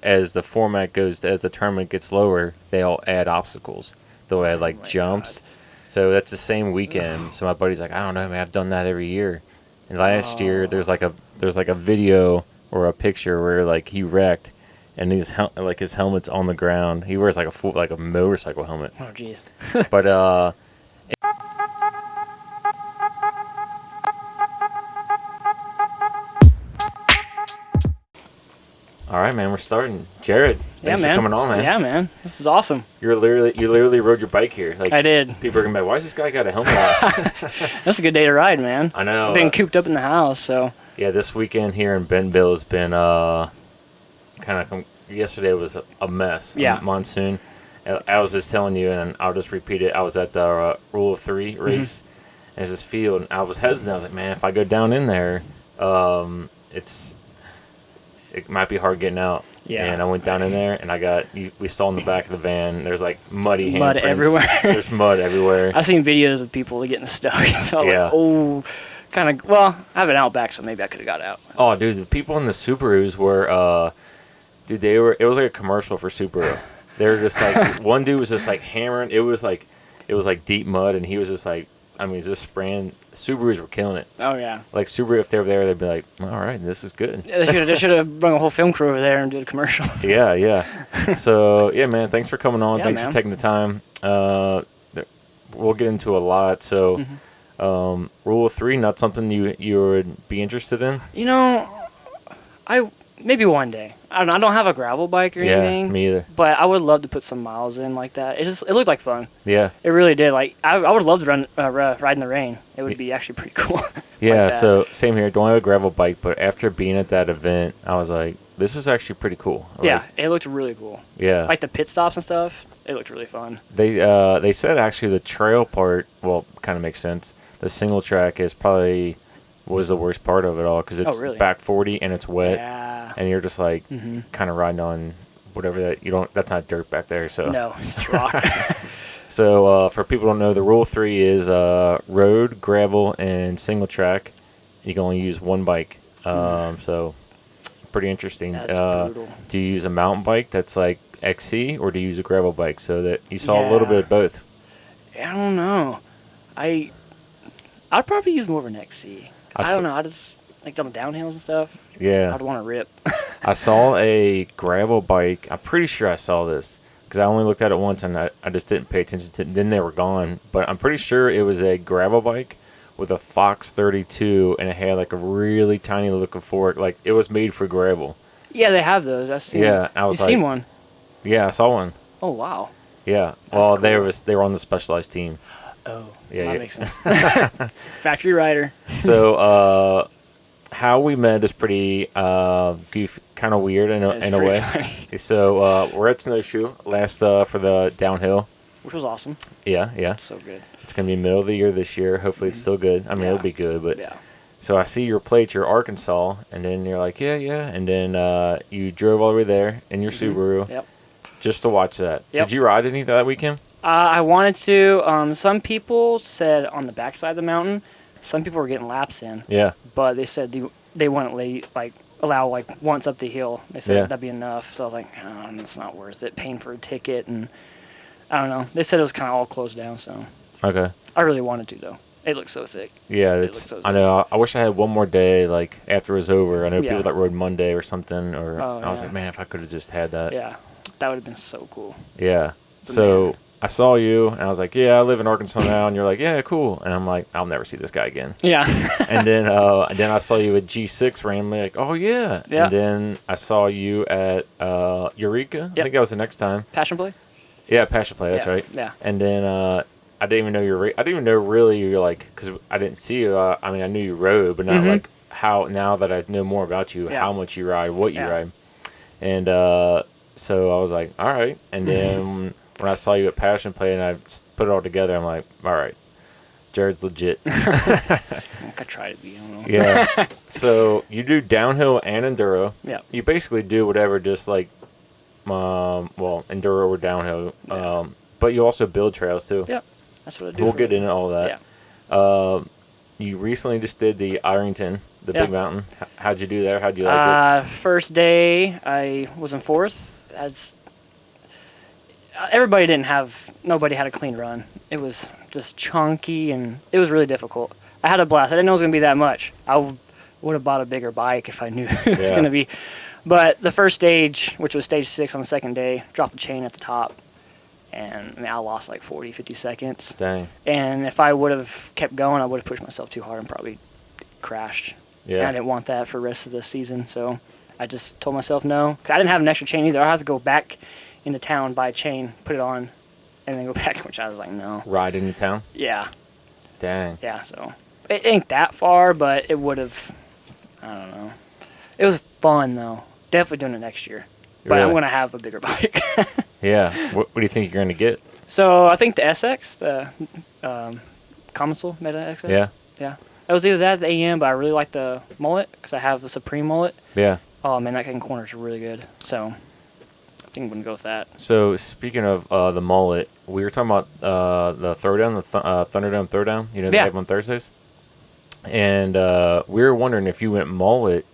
as the format goes, as the tournament gets lower, they'll add obstacles. They'll add like jumps. God. So that's the same weekend. So my buddy's like, I don't know, man. I've done that every year. And last year, there's like a video or a picture where like he wrecked, and his helmet's on the ground. He wears like a motorcycle helmet. Oh, jeez. But all right, man, we're starting. Jared, thanks for coming on, man. Yeah, man. This is awesome. You literally rode your bike here. Like, I did. People are gonna be like, why has this guy got a helmet on? That's a good day to ride, man. I know. I've been cooped up in the house, so. Yeah, this weekend here in Bentonville has been yesterday was a mess. Yeah. Monsoon. I was just telling you, and I'll just repeat it. I was at the Rule of 3 race, and it's this field, and I was hesitant. I was like, man, if I go down in there, it might be hard getting out. Yeah. And I went down in there, and we saw in the back of the van, there's like muddy handprints. Mud everywhere. There's mud everywhere. I've seen videos of people getting stuck. So I'm like, oh, I have an Outback, so maybe I could have got out. Oh, dude, the people in the Subarus were, it was like a commercial for Subaru. They were just like, one dude was just like hammering. It was like deep mud, and he was just like, just spraying. Subarus were killing it. Oh, yeah. Like, Subaru, if they were there, they'd be like, all right, this is good. Yeah, they should have brought a whole film crew over there and did a commercial. Yeah. So, yeah, man, thanks for coming on. Yeah, thanks man. for taking the time. We'll get into a lot. So, Rule of 3, not something you would be interested in? You know, maybe one day. I don't have a gravel bike or anything. Yeah, me either. But I would love to put some miles in like that. It looked like fun. Yeah. It really did. Like I would love to ride in the rain. It would be actually pretty cool. Yeah. Like So same here. Don't have a gravel bike, but after being at that event, I was like, this is actually pretty cool. Yeah, it looked really cool. Yeah. Like the pit stops and stuff. It looked really fun. They said actually the trail part, well, kind of makes sense. The single track was the worst part of it all because it's back 40 and it's wet. Yeah. And you're just like kind of riding on whatever that's not dirt back there. So no, it's rock. So for people who don't know, the Rule 3 is road, gravel, and single track. You can only use one bike. So pretty interesting. That's brutal. Do you use a mountain bike that's like XC, or do you use a gravel bike so that you saw a little bit of both? I don't know. I'd probably use more of an XC. I don't know. I just like on the downhills and stuff. Yeah. I'd want to rip. I saw a gravel bike. I'm pretty sure I saw this because I only looked at it once and I just didn't pay attention to it. Then they were gone. But I'm pretty sure it was a gravel bike with a Fox 32, and it had like a really tiny looking fork. Like it was made for gravel. Yeah, they have those. I've seen. Yeah, I was You've seen one? Yeah, I saw one. Oh wow. Yeah. That's well, cool. they were on the specialized team. Oh, yeah, that makes sense. Factory rider. So, how we met is pretty goofy, kind of weird in a way. Funny. So, we're at Snowshoe last for the downhill. Which was awesome. Yeah. So good. It's going to be middle of the year this year. Hopefully it's still good. I mean, it'll be good, but... Yeah. So I see your plates, you're Arkansas, and then you're like, yeah. And then you drove all the way there in your Subaru. Yep. Just to watch that. Yep. Did you ride any that weekend? I wanted to. Some people said on the backside of the mountain. Some people were getting laps in. Yeah. But they said they wouldn't allow once up the hill. They said that'd be enough. So I was like, oh, it's not worth it. Paying for a ticket, and I don't know. They said it was kind of all closed down. So. Okay. I really wanted to though. It looks so sick. Yeah, I know. I wish I had one more day, like after it was over. I know people that rode Monday or something, or I was like, man, if I could have just had that. Yeah, that would have been so cool. Yeah. So I saw you, and I was like, yeah, I live in Arkansas now, and you're like, yeah, cool, and I'm like, I'll never see this guy again. Yeah. And then I saw you at G6 randomly, like, oh yeah. And then I saw you at Eureka. I think that was the next time. Passion Play. Yeah, Passion Play. That's right. Yeah. And then. I didn't even know I didn't even know really you're like, because I didn't see you. I mean, I knew you rode, but not like how, now that I know more about you, how much you ride, what you ride. And so I was like, all right. And then when I saw you at Passion Play and I put it all together, I'm like, all right, Jared's legit. I try to be, I don't know. Yeah. So you do downhill and enduro. Yeah. You basically do whatever, just like, enduro or downhill. But you also build trails too. Yep. That's what I do. We'll get into all that. Yeah. you recently just did the Ironton, the big mountain. How'd you do there? How'd you like it? First day, I was in fourth. As nobody had a clean run. It was just chunky, and it was really difficult. I had a blast. I didn't know it was going to be that much. I would have bought a bigger bike if I knew it was going to be. But the first stage, which was stage 6 on the second day, dropped the chain at the top. And I mean, I lost like 40, 50 seconds. Dang. And if I would have kept going, I would have pushed myself too hard and probably crashed. Yeah. And I didn't want that for the rest of the season. So I just told myself no. 'Cause I didn't have an extra chain either. I had to go back into town, buy a chain, put it on, and then go back, which I was like, no. Ride into town? Yeah. Dang. Yeah, so it ain't that far, but it would have, I don't know. It was fun, though. Definitely doing it next year. But I'm going to have a bigger bike. Yeah. What do you think you're going to get? So I think the SX, the Commonsoul Meta XS. Yeah. Yeah. It was either that or the AM, but I really like the mullet because I have the Supreme mullet. Yeah. Oh, man, that corner is really good. So I think I'm going to go with that. So speaking of the mullet, we were talking about the throwdown, the Thunderdome throwdown. You know, they have on Thursdays. And we were wondering if you went mullet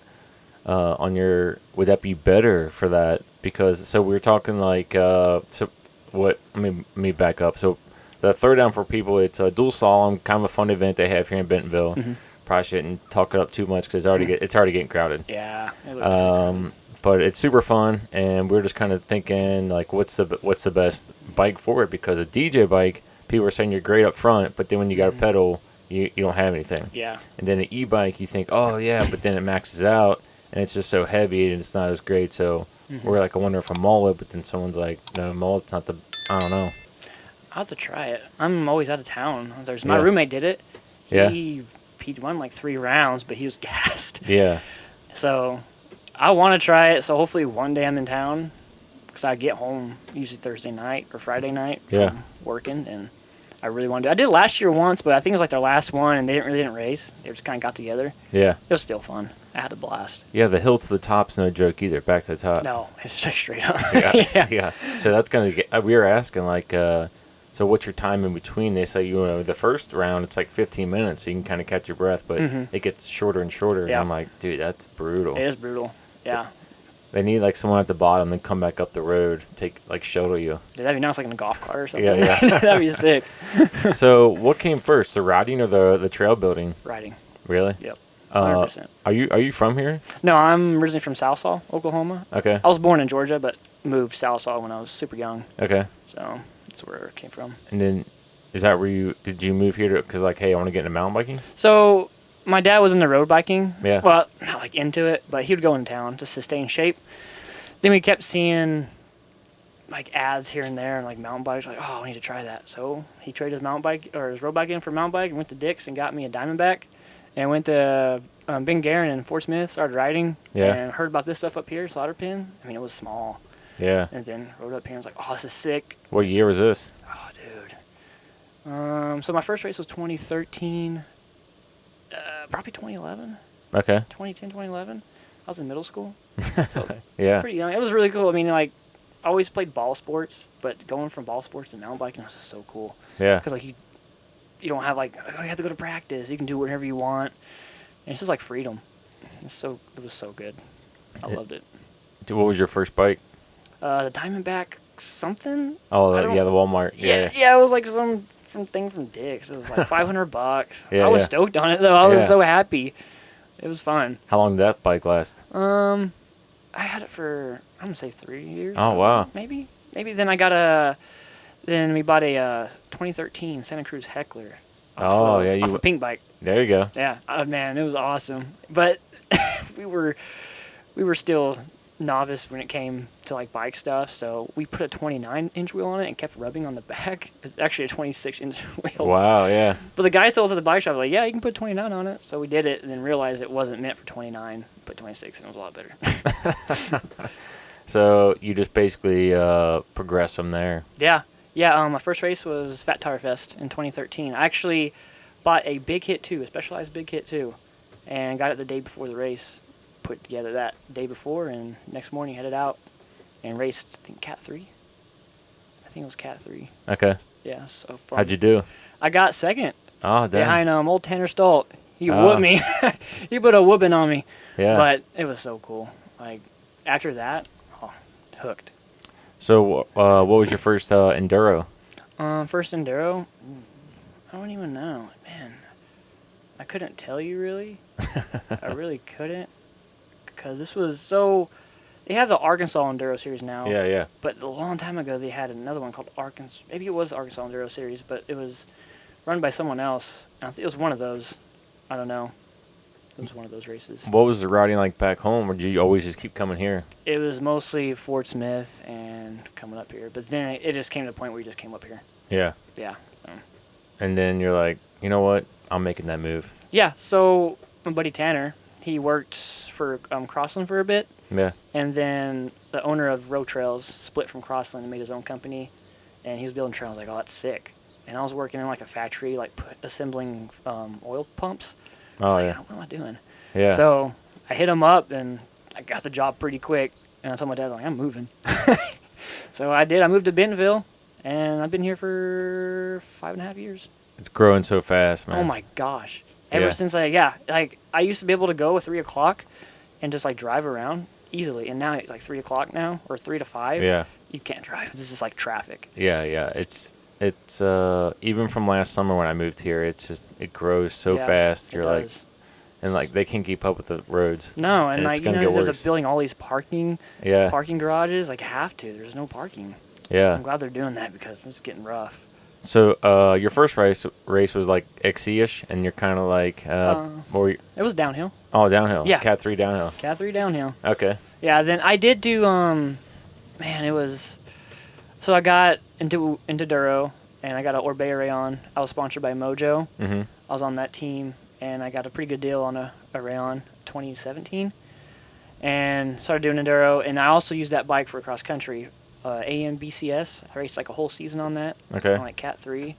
on your, would that be better for that? Because so we were talking like let me back up. So the throwdown for people, it's a dual slalom, kind of a fun event they have here in Bentonville. Mm-hmm. Probably shouldn't talk it up too much because it's already getting crowded. Yeah. But it's super fun, and we're just kind of thinking like, what's the best bike for it? Because a DJ bike, people are saying you're great up front, but then when you got a pedal, you don't have anything. Yeah. And then an e-bike, you think, oh yeah, but then it maxes out, and it's just so heavy and it's not as great. So we're like, I wonder if a mullet, but then someone's like, no, mullet's not I don't know. I'll have to try it. I'm always out of town. My roommate did it. He won like 3 rounds, but he was gassed. Yeah. So I want to try it. So hopefully one day I'm in town because I get home usually Thursday night or Friday night from working, and I really want to do it. I did it last year once, but I think it was like their last one, and they didn't race. They just kind of got together. Yeah. It was still fun. I had a blast. Yeah, the hill to the top's no joke either. Back to the top. No, it's like straight up. Yeah. So that's going to get, we were asking like, so what's your time in between? They say, the first round, it's like 15 minutes, so you can kind of catch your breath, but it gets shorter and shorter. Yeah. And I'm like, dude, that's brutal. It is brutal. Yeah. They need like someone at the bottom, then come back up the road, shuttle you. Dude, that'd be nice, like in a golf cart or something. Yeah. That'd be sick. So what came first, the riding or the trail building? Riding. Really? Yep. 100%. Are you from here? No, I'm originally from Southsaw, Oklahoma. Okay. I was born in Georgia, but moved Southsaw when I was super young. Okay. So that's where it came from. And then, is that where did you move here because like, hey, I want to get into mountain biking? So my dad was into road biking. Yeah. Well, not like into it, but he would go in town just to stay in shape. Then we kept seeing like ads here and there and like mountain bikes. Like, oh, I need to try that. So he traded his mountain bike or his road bike in for a mountain bike and went to Dick's and got me a Diamondback. And I went to Ben Guerin in Fort Smith, started riding, and heard about this stuff up here, Slaughter Pen. I mean, it was small. Yeah. And then rode up here and was like, oh, this is sick. What year was this? Oh, dude. So my first race was 2013, probably 2011. Okay. 2010, 2011. I was in middle school. So pretty young. It was really cool. I mean, like, I always played ball sports, but going from ball sports to mountain biking was just so cool. Yeah. Because, like, you don't have, like, oh, you have to go to practice. You can do whatever you want. And it's just, like, freedom. It was so good. I loved it. What was your first bike? The Diamondback something. Oh, the Walmart. Yeah, it was, like, some thing from Dick's. It was, like, $500. I was stoked on it, though. I was so happy. It was fun. How long did that bike last? I had it for, I'm going to say 3 years. Oh, wow. Maybe. Then we bought a 2013 Santa Cruz Heckler. Off a pink bike. There you go. Yeah. Oh, man, it was awesome. But we were still novice when it came to like bike stuff, so we put a 29-inch wheel on it and kept rubbing on the back. It's actually a 26-inch wheel. Wow, yeah. But the guy told us at the bike shop, like, yeah, you can put 29 on it. So we did it and then realized it wasn't meant for 29. Put 26 and it was a lot better. So you just basically progressed from there. Yeah. My first race was Fat Tire Fest in 2013. I actually bought a big hit 2, a specialized big hit 2, and got it the day before the race. Put together that day before, and next morning headed out and raced, I think, Cat 3. I think it was Cat 3. Okay. Yeah, so fun. How'd you do? I got second. Oh, damn. behind old Tanner Stolt. He Oh. whooped me. He put a whooping on me. Yeah. But it was so cool. Like, after that, hooked. So, what was your first enduro? First enduro, I don't even know. Man, I couldn't tell you really. I really couldn't. Because this was so... They have the Arkansas Enduro Series now. Yeah, yeah. But a long time ago, they had another one called Arkansas. Maybe it was the Arkansas Enduro Series, but it was run by someone else. I think it was one of those. I don't know. It was one of those races. What was the routing like back home, or did you always just keep coming here? It was mostly Fort Smith and coming up here. But then it just came to the point where you just came up here. Yeah. Yeah. And then you're like, you know what? I'm making that move. Yeah, so my buddy Tanner, he worked for Crossland for a bit. Yeah. And then the owner of Row Trails split from Crossland and made his own company. And he was building trails. I was like, oh, that's sick. And I was working in like a factory, like assembling oil pumps. Oh, like, yeah. what am I doing? Yeah. So I hit him up, and I got the job pretty quick. And I told my dad, like, I'm moving. So I did. I moved to Bentonville, and I've been here for 5.5 years. It's growing so fast, man. Oh, my gosh. Ever since like I used to be able to go at 3 o'clock and just like drive around easily. And now it's like 3 o'clock now, or 3 to 5. Yeah. You can't drive. This is like traffic. Yeah, yeah. It's even from last summer when I moved here, it grows so fast. You're like, and like they can't keep up with the roads. No, and like it's gonna they're building all these parking garages. Like have to. There's no parking. Yeah. I'm glad they're doing that because it's getting rough. So your first race was like XC-ish, and you're kind of like more. It was downhill. Oh, downhill. Yeah. Cat 3 downhill. Cat 3 downhill. Okay. Yeah. Then I did do man, it was. So I got into Duro, and I got an Orbea Rayon. I was sponsored by Mojo. Mhm. I was on that team, and I got a pretty good deal on a Rayon 2017, and started doing Enduro. And I also used that bike for cross country, AMBCS. I raced like a whole season on that. Okay. On like Cat 3.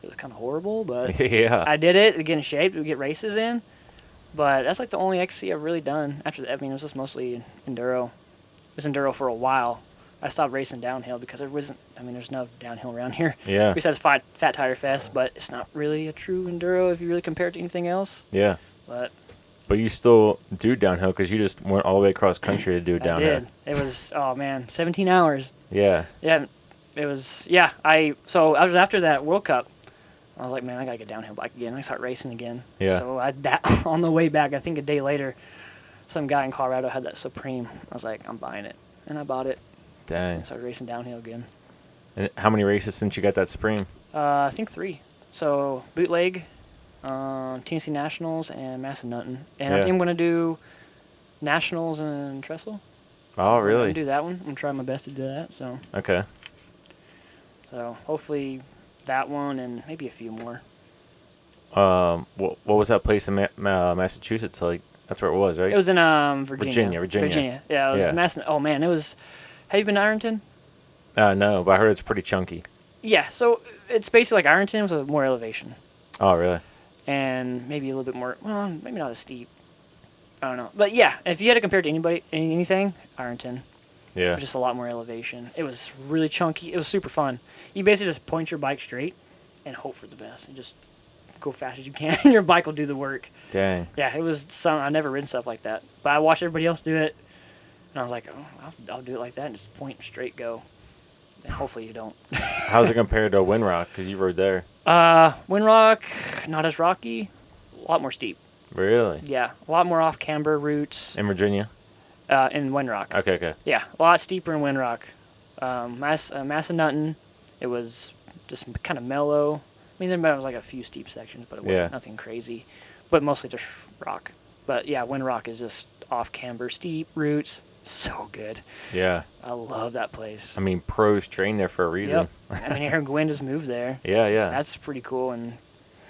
It was kind of horrible, but Yeah. I did it to get in shape, to get races in. But that's like the only XC I've really done. After that, I mean, it was just mostly Enduro. It was Enduro for a while. I stopped racing downhill because there wasn't, I mean, there's no downhill around here. Yeah. Besides Fat Tire Fest, but it's not really a true Enduro if you really compare it to anything else. Yeah. But you still do downhill because you just went all the way across country to do downhill. I did. It was, oh man, 17 hours. Yeah. Yeah. It was, yeah. So I was after that World Cup. I was like, man, I got to get downhill bike again. I start racing again. Yeah. So on the way back, I think a day later, some guy in Colorado had that Supreme. I was like, I'm buying it. And I bought it. Dang. And started racing downhill again. And how many races since you got that Supreme? I think 3. So bootleg, Tennessee Nationals, and Massanutten. And I think I'm going to do Nationals and Trestle. Oh, I'm really? going to do that one. I'm going to try my best to do that. So Okay. So hopefully that one and maybe a few more. What was that place in Massachusetts like? That's where it was, right? It was in Virginia. Yeah, it was Oh man, it was. Have you been to Ironton? No, but I heard it's pretty chunky. Yeah, so it's basically like Ironton with more elevation. Oh, really? And maybe a little bit more. Well, maybe not as steep. I don't know, but yeah, if you had to compare it to anything, Ironton. Yeah. Just a lot more elevation. It was really chunky. It was super fun. You basically just point your bike straight and hope for the best, and just go fast as you can, and your bike will do the work. Dang. Yeah, it was I've never ridden stuff like that, but I watched everybody else do it, and I was like, oh, I'll do it like that, and just point straight, go, and hopefully you don't. How's it compared to Windrock? Because you rode there. Windrock, not as rocky, a lot more steep. Really? Yeah, a lot more off camber routes. In Virginia? In Windrock. Okay. Yeah, a lot steeper in Windrock. Massanutten, it was just kind of mellow. I mean, there was like a few steep sections, but it wasn't nothing crazy. But mostly just rock. But yeah, Windrock is just off camber, steep routes. So good. Yeah. I love that place. I mean, pros train there for a reason. Yep. I mean, Aaron Gwynn just moved there. Yeah. That's pretty cool. And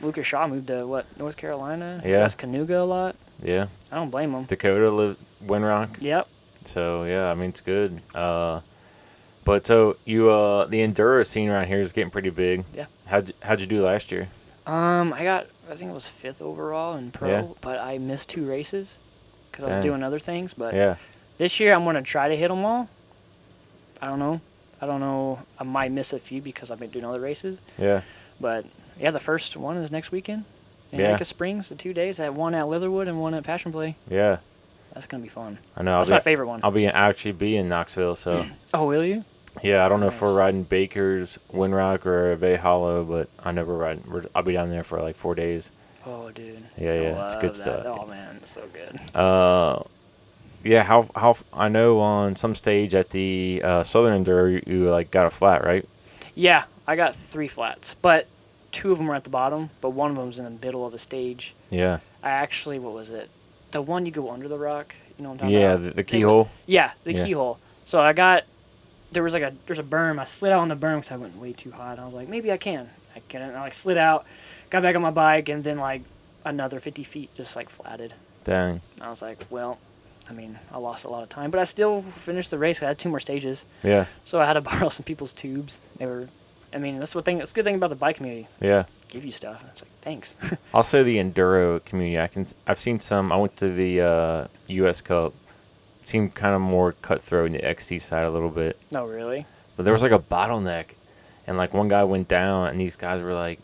Lucas Shaw moved to, North Carolina? Yeah. West Canoga a lot. Yeah. I don't blame him. Dakota lived Windrock. Yep. So, yeah, I mean, it's good. But so you, the enduro scene around here is getting pretty big. Yeah. How'd you do last year? I think it was 5th overall in pro, but I missed 2 races because I was doing other things. But this year I'm going to try to hit them all. I don't know. I might miss a few because I've been doing other races. Yeah. But Yeah, the first one is next weekend. In Yeah. Anchor Springs, the 2 days. I have one at Leatherwood and one at Passion Play. Yeah. That's going to be fun. I know. That's my favorite one. I'll actually be in Knoxville, so. Oh, will you? Yeah, I don't know if we're Nice. riding Baker's, Windrock, or Bay Hollow, but I never ride. I'll be down there for like 4 days. Oh, dude. Yeah, it's good that. stuff. Oh, man, it's so good. Yeah, how I know on some stage at the Southern Enduro, you like got a flat, right? Yeah, I got 3 flats, but 2 of them were at the bottom, but one of them was in the middle of a stage. Yeah. I actually, what was it? The one you go under the rock. You know what I'm talking about? Yeah, the keyhole. Yeah, the keyhole. So there's a berm. I slid out on the berm because I went way too hot. I was like, maybe I can. I couldn't. I slid out, got back on my bike, and then another 50 feet just flatted. Dang. I was like, well, I lost a lot of time, but I still finished the race. I had 2 more stages. Yeah. So I had to borrow some people's tubes. That's the good thing about the bike community. Yeah. Give you stuff. And it's like, thanks. Also, the enduro community. I've seen some. I went to the U.S. Cup. It seemed kind of more cutthroat in the XC side a little bit. No, really? But there was a bottleneck, and one guy went down, and these guys were like,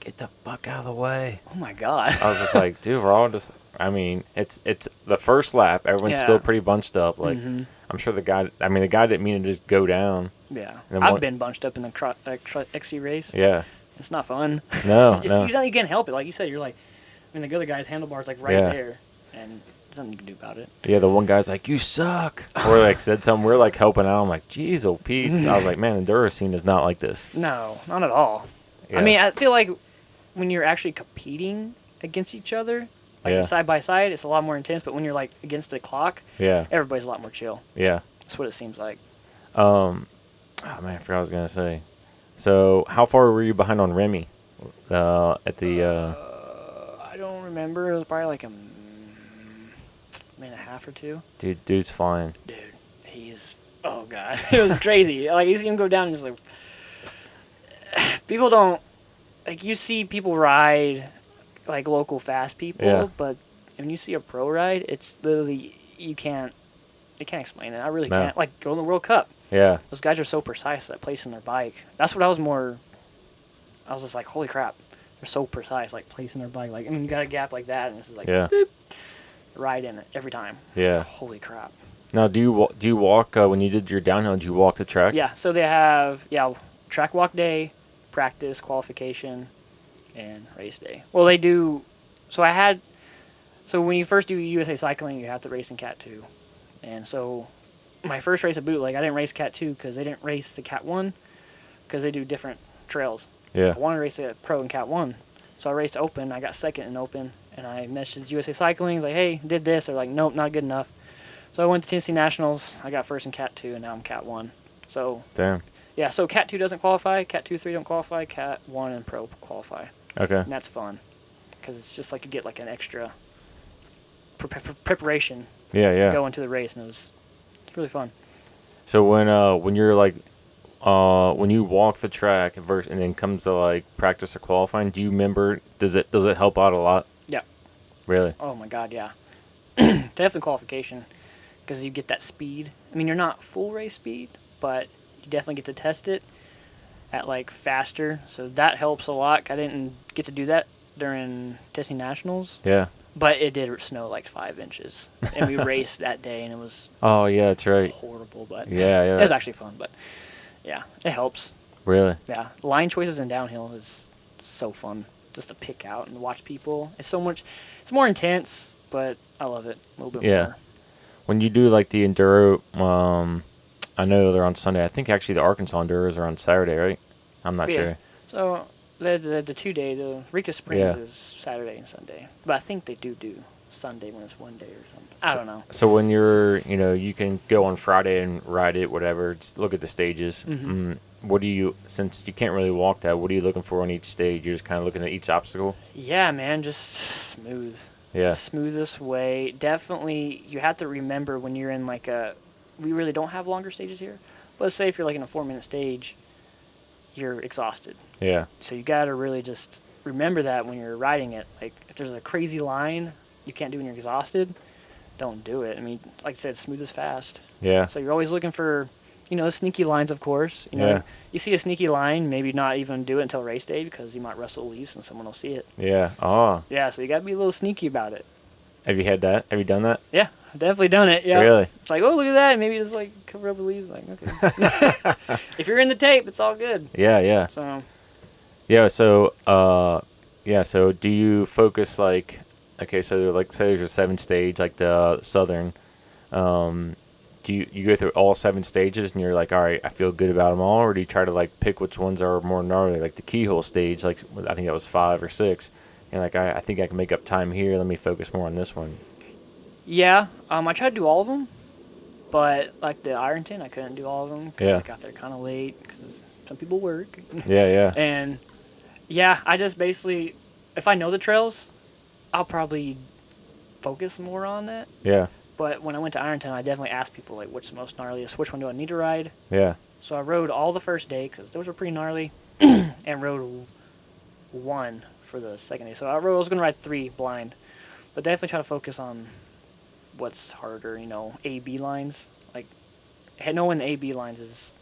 "Get the fuck out of the way!" Oh my god. I was just like, "Dude, we're all just." It's the first lap. Everyone's still pretty bunched up. I'm sure the guy didn't mean to just go down. Yeah. I've been bunched up in the XC race. Yeah. It's not fun. No, You can't help it. Like you said, you're the other guy's handlebar's right there, and there's nothing you can do about it. Yeah, the one guy's like, "You suck," or said something. We're helping out. I'm like, "Jeez, oh Pete." I was like, "Man, enduro scene is not like this." No, not at all. Yeah. I feel like when you're actually competing against each other, side by side, it's a lot more intense. But when you're against the clock, everybody's a lot more chill. Yeah. That's what it seems like. Oh man, I forgot what I was gonna say. So, how far were you behind on Remy? At the. I don't remember. It was probably a minute and a half or 2. Dude's flying. Dude, he's. Oh god, it was crazy. You see him go down, and just people don't you see people ride local fast people, but when you see a pro ride, it's literally you can't explain it. I really can't. Go in the World Cup. Yeah. Those guys are so precise at placing their bike. That's what I was just like, holy crap. They're so precise, placing their bike. You got a gap like that, and this is boop, right in it every time. Yeah. Holy crap. Now, do you walk, when you did your downhill, did you walk the track? Yeah, so they have, track walk day, practice, qualification, and race day. Well, they do, so when you first do USA Cycling, you have to race in Cat 2. And so my first race at Bootleg, I didn't race Cat 2 because they didn't race the Cat 1 because they do different trails. Yeah. I wanted to race a pro in Cat 1. So I raced Open. I got second in Open. And I messaged USA Cycling. I was like, hey, did this. They're like, nope, not good enough. So I went to Tennessee Nationals. I got first in Cat 2, and now I'm Cat 1. So, damn. Yeah, so Cat 2 doesn't qualify. Cat 2, 3 don't qualify. Cat 1 and Pro qualify. Okay. And that's fun because it's just you get an extra preparation. Yeah. Go into the race, and it's really fun. So when you're when you walk the track and then comes to practice or qualifying, do you remember? Does it help out a lot? Yeah. Really? Oh my God, yeah. Definitely qualification because you get that speed. You're not full race speed, but you definitely get to test it at faster. So that helps a lot. I didn't get to do that during Tennessee Nationals. Yeah. But it did snow 5 inches, and we raced that day, and it was. Oh yeah, that's right. Horrible, but yeah. It was actually fun, but yeah, it helps. Really? Yeah, line choices in downhill is so fun just to pick out and watch people. It's so much. It's more intense, but I love it a little bit more. When you do the enduro, I know they're on Sunday. I think actually the Arkansas Enduros are on Saturday, right? I'm not sure. So the 2-day, the Rica Springs is Saturday and Sunday, but I think they do Sunday when it's 1 day or something. I don't know. So when you're, you can go on Friday and ride it, whatever. Just look at the stages. Mm-hmm. What do you, since you can't really walk that, what are you looking for on each stage? You're just kind of looking at each obstacle? Yeah, man, just smooth. Yeah. Smoothest way. Definitely, you have to remember when you're in we really don't have longer stages here. But let's say if you're in a 4-minute stage, you're exhausted. Yeah. So you got to really just remember that when you're riding it. If there's a crazy line you can't do when you're exhausted, don't do it. Like I said, smooth is fast. Yeah. So you're always looking for the sneaky lines, of course. You see a sneaky line, maybe not even do it until race day because you might rustle leaves and someone will see it. Yeah. Oh. So you got to be a little sneaky about it. Have you had that? Have you done that? Yeah, I've definitely done it. Yeah. Really? It's like, oh, look at that. And maybe just like cover up the leaves. Like, okay. If you're in the tape, it's all good. Yeah, yeah. So. Yeah, so so do you focus like, okay, so like say there's a 7-stage like the Southern, do you go through all 7 stages and you're like, all right, I feel good about them all, or do you try to like pick which ones are more gnarly, like the keyhole stage, like I think that was 5 or 6, and like I think I can make up time here, let me focus more on this one. Yeah, I tried to do all of them, but like the Ironton, I couldn't do all of them. Yeah. I got there kind of late because some people work. Yeah, yeah. And yeah, I just basically, if I know the trails, I'll probably focus more on that. Yeah. But when I went to Ironton, I definitely asked people, like, what's the most gnarliest? Which one do I need to ride? Yeah. So I rode all the first day because those were pretty gnarly, and rode 1 for the second day. So I was going to ride 3 blind, but definitely try to focus on what's harder, A-B lines. Like, knowing the A-B lines is,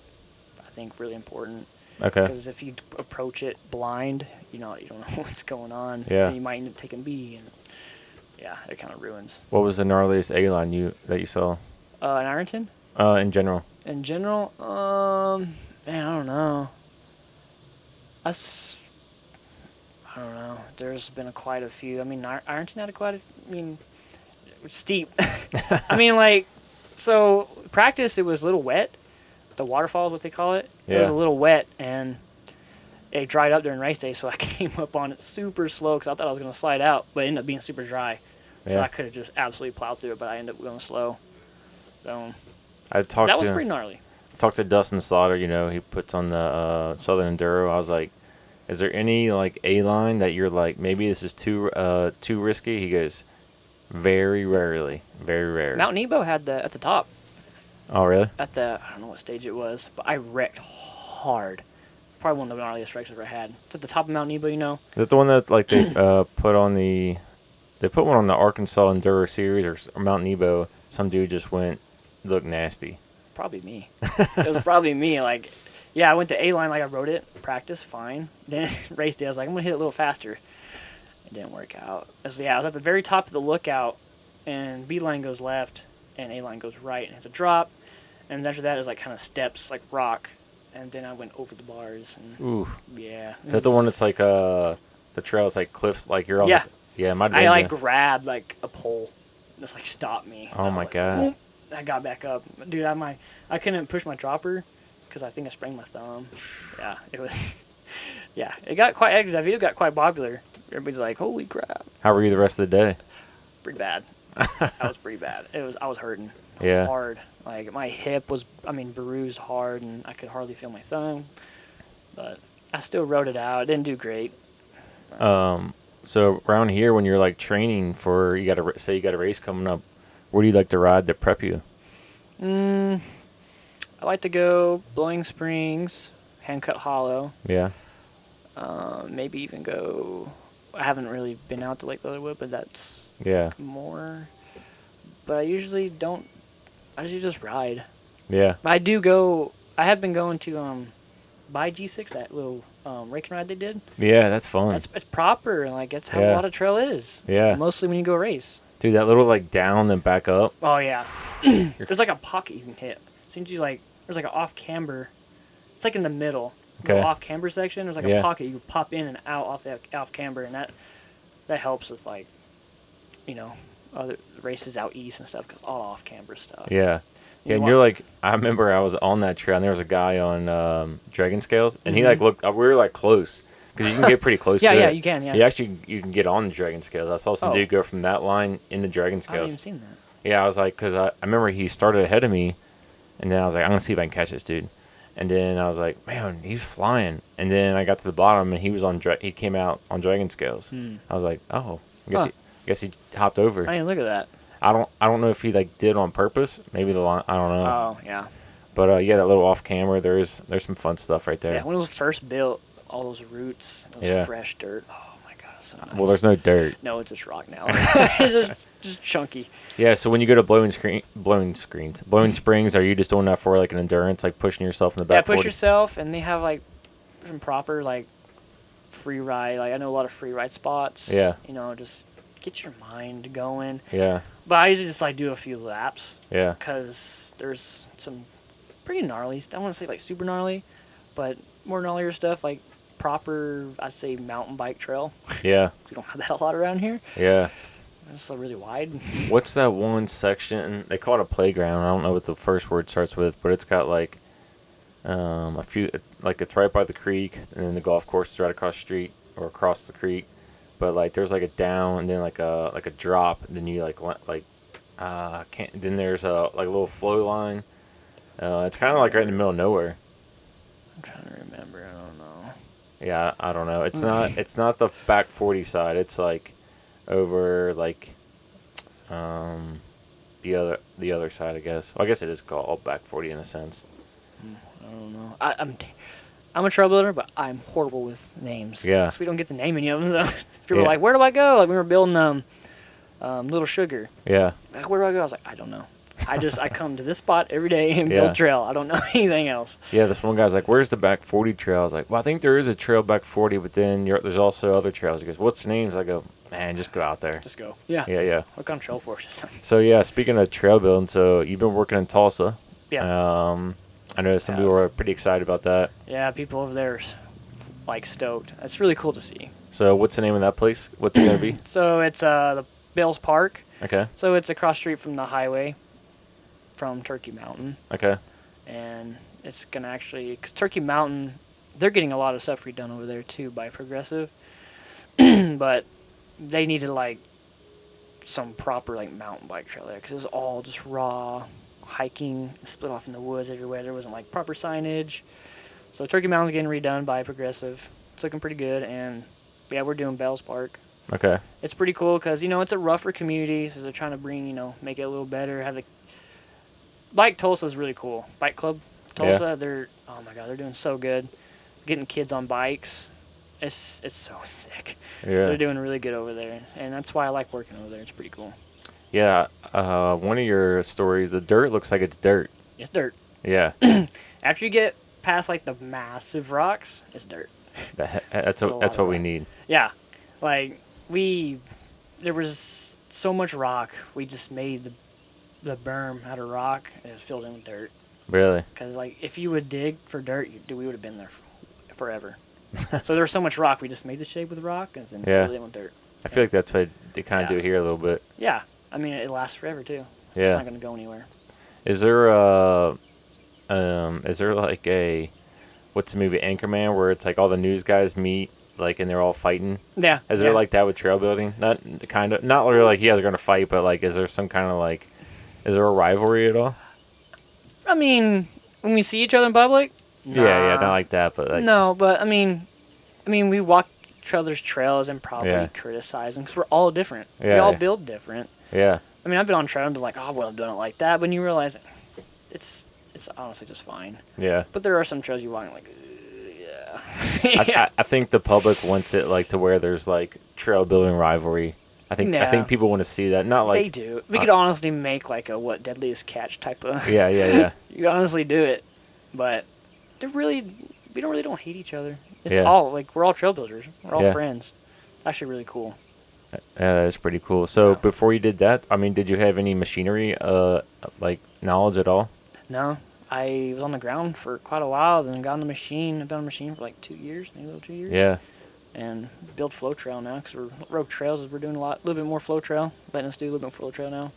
I think, really important. Okay. Because if you approach it blind, you don't know what's going on. Yeah. And you might end up taking B, and yeah, it kind of ruins. What was the gnarliest A-line that you saw? In Ironton? In general. In general, man, I don't know. I don't know. There's been quite a few. I mean, Ironton had it was steep. I mean, so practice, it was a little wet. The waterfall is what they call it. Yeah. It was a little wet, and it dried up during race day, so I came up on it super slow because I thought I was going to slide out, but it ended up being super dry. So I could have just absolutely plowed through it, but I ended up going slow. So that was pretty gnarly. Talked to Dustin Slaughter, he puts on the Southern Enduro. I was like, is there any like A-line that you're like, maybe this is too risky? He goes, very rarely, very rare. Mount Nebo had that at the top. Oh, really? I don't know what stage it was, but I wrecked hard. It's probably one of the gnarliest wrecks I've ever had. It's at the top of Mount Nebo, Is it the one that like they put on the? They put one on the Arkansas Enduro Series or Mount Nebo. Some dude just looked nasty. Probably me. It was probably me. Like, yeah, I went to A-line, like I rode it, practice, fine. Then race day, I was like, I'm going to hit it a little faster. It didn't work out. I was at the very top of the lookout, and B-line goes left, and A-line goes right, and it's a drop. And after that is like kind of steps, like rock. And then I went over the bars. And ooh. Yeah. Is that the one that's like the trail? It's like cliffs, like you're on. Yeah. Yeah, I grabbed like a pole. Just like stopped me. Oh my god. I got back up, dude. I couldn't push my dropper because I think I sprained my thumb. Yeah, it was. Yeah, it got quite. That video got quite popular. Everybody's like, "Holy crap!" How were you the rest of the day? Pretty bad. That was pretty bad. I was hurting. Yeah. Hard. Like my hip was, bruised hard, and I could hardly feel my thumb. But I still rode it out. It didn't do great. So around here, when you're like training for, you got a race coming up, where do you like to ride to prep you? I like to go Blowing Springs, Handcut Hollow. Yeah. Maybe even go. I haven't really been out to Lake Leatherwood, but that's more. But I usually don't. I usually just ride. Yeah. I do go. I have been going to by G6, that little rake and ride they did. Yeah, that's fun. It's proper, like that's how a lot of trail is. Yeah. Mostly when you go race. Dude, that little like down and back up. Oh yeah. There's like a pocket you can hit. Seems you like there's like an off camber. It's like in the middle. Okay. The off camber section. There's like a pocket you can pop in and out off the off camber, and that helps with like, other races out east and stuff because all off camber stuff. Yeah. Yeah, and you're like, I remember I was on that trail and there was a guy on Dragon Scales and he like looked, we were like close because you can get pretty close to it. Yeah, you can, yeah. You can get on the Dragon Scales. I saw some dude go from that line into Dragon Scales. I haven't even seen that. Yeah, I was like, because I remember he started ahead of me and then I was like, I'm going to see if I can catch this dude. And then I was like, man, he's flying. And then I got to the bottom and he came out on Dragon Scales. I was like, oh, I guess he hopped over. I didn't look at that. I don't know if he like did on purpose. Maybe the line. I don't know. Oh yeah. But that little off camera. There's some fun stuff right there. Yeah, when it was first built, all those roots, those fresh dirt. Oh my god, So nice. Well, there's no dirt. No, it's just rock now. It's just chunky. Yeah, so when you go to Blowing Springs, are you just doing that for like an endurance, like pushing yourself in the back? Yeah, push yourself, and they have like some proper like free ride. Like I know a lot of free ride spots. Yeah. You know, just get your mind going. Yeah. But I usually just like do a few laps. Yeah. Because there's some pretty gnarly. I want to say like super gnarly, but more gnarlier stuff like proper, I'd say, mountain bike trail. Yeah. We don't have that a lot around here. Yeah. It's really wide. What's that one section? They call it a playground. I don't know what the first word starts with, but it's got like a few, like it's right by the creek, and then the golf course is right across the street or across the creek. But like there's like a down and then like a drop, and then you can't. Then there's a like a little flow line. It's kind of like right in the middle of nowhere. I'm trying to remember. I don't know. Yeah, I don't know. It's not the back 40 side. It's like over like the other side, I guess. Well, I guess it is called back 40 in a sense. I don't know. I'm a trail builder, but I'm horrible with names. Yeah. So we don't get to name any of them. So people Yeah. are like, "Where do I go?" Like we were building Little Sugar. Yeah. Like, where do I go? I was like, I don't know. I come to this spot every day and Yeah. build trail. I don't know anything else. Yeah, this one guy's like, "Where's the back 40 trail?" I was like, "Well, I think there is a trail back 40, but then there's also other trails." He goes, "What's the names?" I go, "Man, just go out there." Just go. Yeah. Yeah, yeah. Look on Trail Force this time. So yeah, speaking of trail building, so you've been working in Tulsa. Yeah. I know some people are pretty excited about that. Yeah, people over there are like stoked. It's really cool to see. So what's the name of that place? What's it gonna be? So it's the Bales Park. Okay. So it's across street from the highway from Turkey Mountain. Okay. And it's going to actually, because Turkey Mountain, they're getting a lot of stuff redone over there too by Progressive. But they needed like some proper like mountain bike trail there because it was all just raw hiking, split off in the woods everywhere. There wasn't like proper signage. So Turkey Mountain's getting redone by Progressive. It's looking pretty good. And yeah, we're doing Bell's Park. Okay. It's pretty cool because, it's a rougher community, so they're trying to bring, make it a little better. Bike Tulsa is really cool. Bike Club Tulsa, they're doing so good. Getting kids on bikes, it's so sick. Yeah. They're doing really good over there, and that's why I like working over there. It's pretty cool. Yeah. One of your stories, the dirt looks like it's dirt. It's dirt. Yeah. After you get past like the massive rocks, it's dirt. That's what we need. Yeah, like there was so much rock. We just made the berm out of rock, and it was filled in with dirt. Really? Because like if you would dig for dirt, we would have been there forever. So there was so much rock, we just made the shape with rock and then filled it in with dirt. I feel like that's what they kind of do here a little bit. Yeah, I mean it lasts forever too. Yeah. It's not gonna go anywhere. Is there like a what's the movie Anchorman where it's like all the news guys meet like and they're all fighting? Yeah. Is there like that with trail building? Not really like you guys are gonna fight, but like is there some kind of like is there a rivalry at all? I mean, when we see each other in public, yeah, not like that, but like no, but I mean, we walk each other's trails and probably criticize them because we're all different. Yeah, we all build different. Yeah. I mean, I've been on trail and been like, oh, I would have done it like that, but you realize it's honestly just fine. Yeah. But there are some trails you walk and like, yeah. I think the public wants it like to where there's like trail building rivalry. I think people want to see that. Not like they do. We could honestly make like a Deadliest Catch type of. Yeah. You could honestly do it, but we don't hate each other. It's all like we're all trail builders. We're all friends. It's actually really cool. Yeah, that is pretty cool. So before you did that, I mean, did you have any machinery like knowledge at all? No, I was on the ground for quite a while, then got on the machine. I've been on the machine for like 2 years, maybe a little 2 years. Yeah. And build flow trail now because we're rogue trails. We're doing a little bit more flow trail. Letting us do a little bit more flow trail now.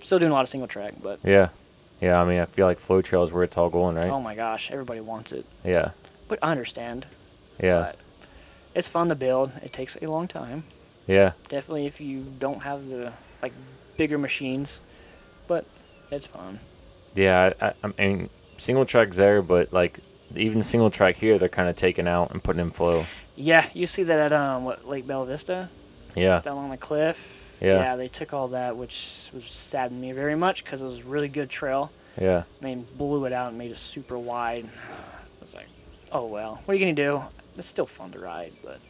Still doing a lot of single track, but yeah. I mean, I feel like flow trail is where it's all going, right? oh my gosh, everybody wants it. Yeah. But I understand. Yeah. But it's fun to build. It takes a long time. Yeah. Definitely if you don't have the like bigger machines, but it's fun. Yeah, I mean, single track's there, but like even single track here, they're kind of taking out and putting in flow. Yeah, you see that at Lake Bella Vista? Yeah. Down on the cliff. Yeah. Yeah, they took all that, which was saddened me very much because it was a really good trail. Yeah. They blew it out and made it super wide. I was like, oh well, what are you gonna do? It's still fun to ride, but.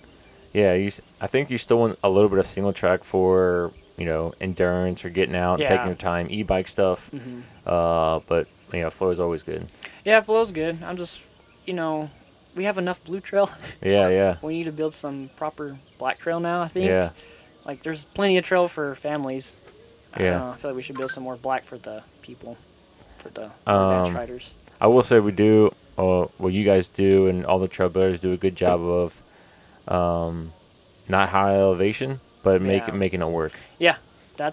Yeah, I think you still want a little bit of single track for, endurance or getting out and taking Yeah. your time, e-bike stuff. Hmm. But flow is always good. Yeah, flow's good. I'm just, we have enough blue trail. Yeah, yeah, We need to build some proper black trail now, I think. yeah, Like, there's plenty of trail for families. I don't yeah. know. I feel like we should build some more black for the people, for the advanced Um, riders. I will say we do, what you guys do and all the trailblazers do a good job of, not high elevation, but Yeah. making it work. Yeah, I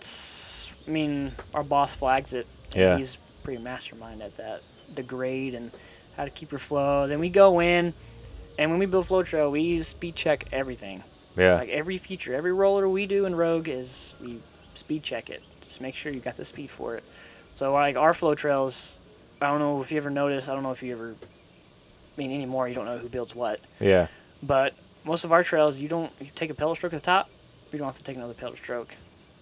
mean, our boss flags it, and Yeah, he's pretty mastermind at that. The grade and how to keep your flow. Then we go in, and when we build flow trail, we speed check everything. yeah, Like every feature, every roller we do in Rogue is we speed check it. Just make sure you got the speed for it. So like our flow trails, I don't know if you ever noticed. I don't know if you ever. I mean, anymore you don't know who builds what. yeah. But most of our trails, you take a pedal stroke at the top. You don't have to take another pedal stroke.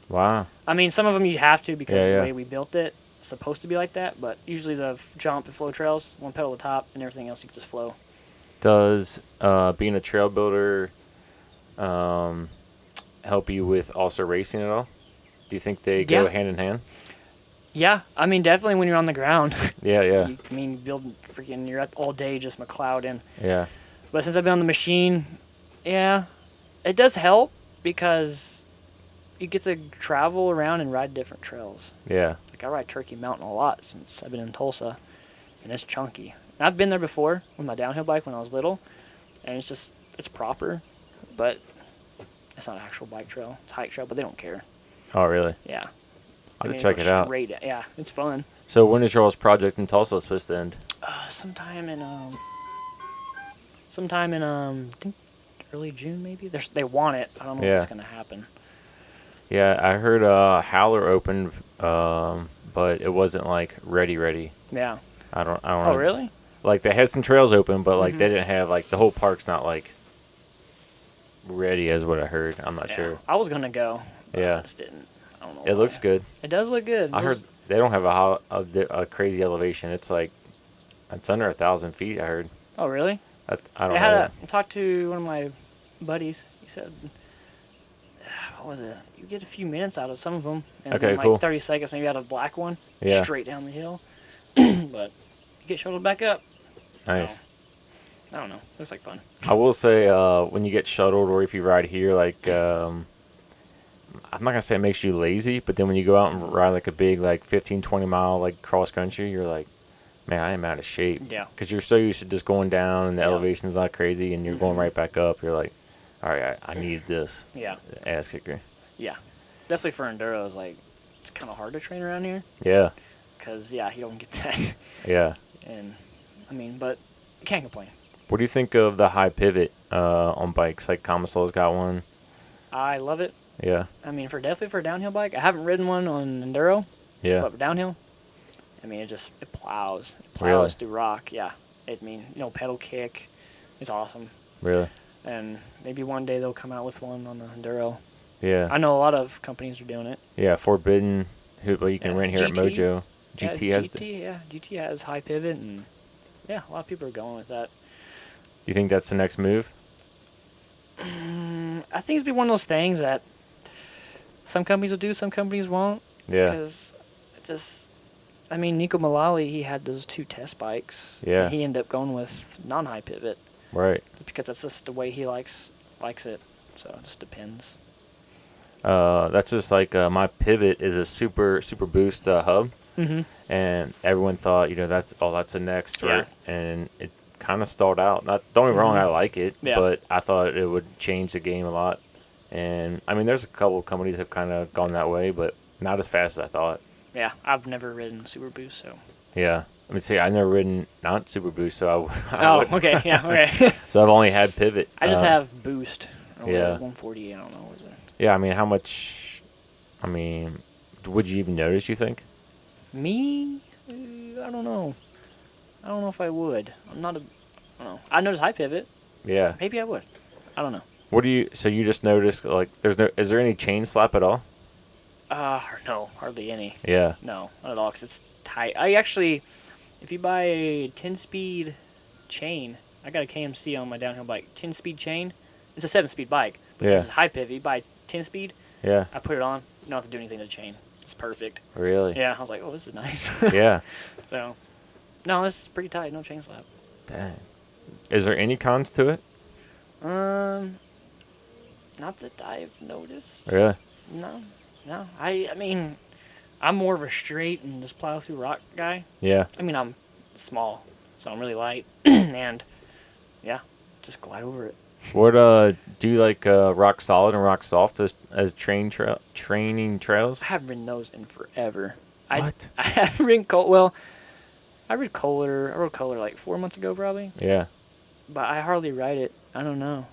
Wow. I mean, some of them you have to because Yeah, the yeah. way we built it, it's supposed to be like that. But usually the jump and flow trails, one pedal at the top, and everything else you can just flow. Does being a trail builder help you with also racing at all? Do you think they go Yeah. hand in hand? Yeah, I mean, definitely when you're on the ground. Yeah, yeah, You're at all day just McLeod. yeah, But since I've been on the machine, yeah, it does help because you get to travel around and ride different trails. yeah, Like I ride Turkey Mountain a lot since I've been in Tulsa, and it's chunky. And I've been there before with my downhill bike when I was little, and it's proper, but it's not an actual bike trail. It's a hike trail, but they don't care. Oh, really? Yeah. I'll have to check it out. Yeah, it's fun. So when is y'all's project in Tulsa supposed to end? Sometime in I think early June maybe. They want it. I don't know if it's gonna happen. Yeah, I heard Howler opened, but it wasn't like ready. Yeah. I don't Oh know. really? Like they had some trails open, but like Mhm. they didn't have like the whole park's not like ready as what I heard. I'm not Yeah. sure. I was gonna go. But Yeah. I just didn't. I don't know. It looks why. good. It does look good. I heard they don't have a crazy elevation. It's like it's under 1,000 feet. I heard. Oh really? I don't know. I talked to one of my buddies. He said, what was it? You get a few minutes out of some of them, and Okay, then like cool. 30 seconds maybe out of a black one, Yeah. straight down the hill. But you get shuttled back up. Nice. I don't know. Looks like fun. I will say when you get shuttled or if you ride here, like I'm not gonna say it makes you lazy, but then when you go out and ride like a big like 15, 20 mile like cross country, you're like, man, I am out of shape. Yeah. Because you're so used to just going down and the Yeah. elevation's not crazy, and you're going right back up. You're like, all right, I need this Yeah. ass kicker. Yeah. Definitely for enduros, like it's kind of hard to train around here Yeah, because you don't get that. yeah. And I mean, but you can't complain. What do you think of the high pivot on bikes? Like Kamasol's got one. I love it. Yeah, I mean, definitely for a downhill bike. I haven't ridden one on enduro, yeah, but for downhill, I mean, it plows. It plows Really? through rock. Yeah. Pedal kick is awesome. really. And maybe one day they'll come out with one on the enduro. Yeah, I know a lot of companies are doing it. yeah. Forbidden, well, you can Yeah, rent here at GT. Mojo. GT has. GT has high pivot, and yeah, a lot of people are going with that. Do you think that's the next move? I think it's be one of those things that some companies will do, some companies won't. Yeah, Because Nico Mullally, he had those 2 test bikes. Yeah. And he ended up going with non-high pivot right. because that's just the way he likes it. So it just depends. That's just like my pivot is a super boost hub, Mm-hmm. and everyone thought that's the next Yeah. right, and it kind of stalled out. Don't get me wrong, I like it, Yeah. but I thought it would change the game a lot. And I mean, there's a couple of companies that have kind of gone that way, but not as fast as I thought. Yeah, I've never ridden Super Boost, so. Yeah, I mean, see, I've never ridden not super boost, so I Oh, wouldn't. okay, yeah, okay. So I've only had pivot. I just have Boost. Yeah. 140, I don't know. What is it? Yeah, I mean, how much? I mean, would you even notice? You think? Me? I don't know. I don't know if I would. I don't know. I noticed high pivot. Yeah. Maybe I would. I don't know. What do you? So you just noticed like is there any chain slap at all? No, hardly any. Yeah. No, not at all, because it's tight. I actually, if you buy a 10-speed chain, I got a KMC on my downhill bike, 10-speed chain, It's a 7-speed bike. But since it's high pivot, you buy 10-speed. Yeah. I put it on. You don't have to do anything to the chain. It's perfect. Really? Yeah. I was like, oh, this is nice. Yeah. So, no, this is pretty tight. No chain slap. Dang. Is there any cons to it? Not that I've noticed. Really? No. I mean, I'm more of a straight and just plow through rock guy. Yeah. I mean, I'm small, so I'm really light, and yeah, just glide over it. What do you like rock solid and rock soft as training trails? I haven't ridden those in forever. What? I haven't ridden Well, I rode Kohler like 4 months ago probably. Yeah. But I hardly ride it. I don't know.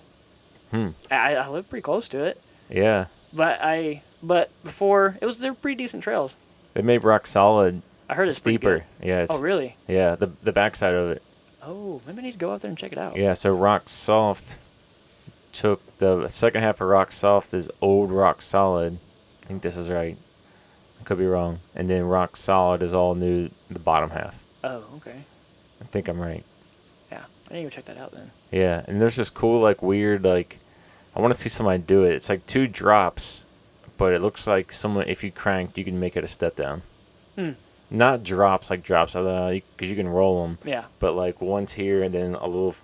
I live pretty close to it. Yeah. But before they're pretty decent trails. They made rock solid. I heard it's steeper. Pretty good. Yeah. Oh really? Yeah. The backside of it. Oh, maybe I need to go out there and check it out. Yeah. So rock soft took the second half of rock soft is old rock solid. I think this is right. I could be wrong. And then rock solid is all new. The bottom half. Oh, okay. I think I'm right. Yeah, I need to go check that out then. Yeah, and there's this cool, like, weird, like, I want to see somebody do it. It's like 2 drops, but it looks like someone, if you cranked, you can make it a step down. Not drops, because you can roll them. Yeah. But, like, one's here, and then a little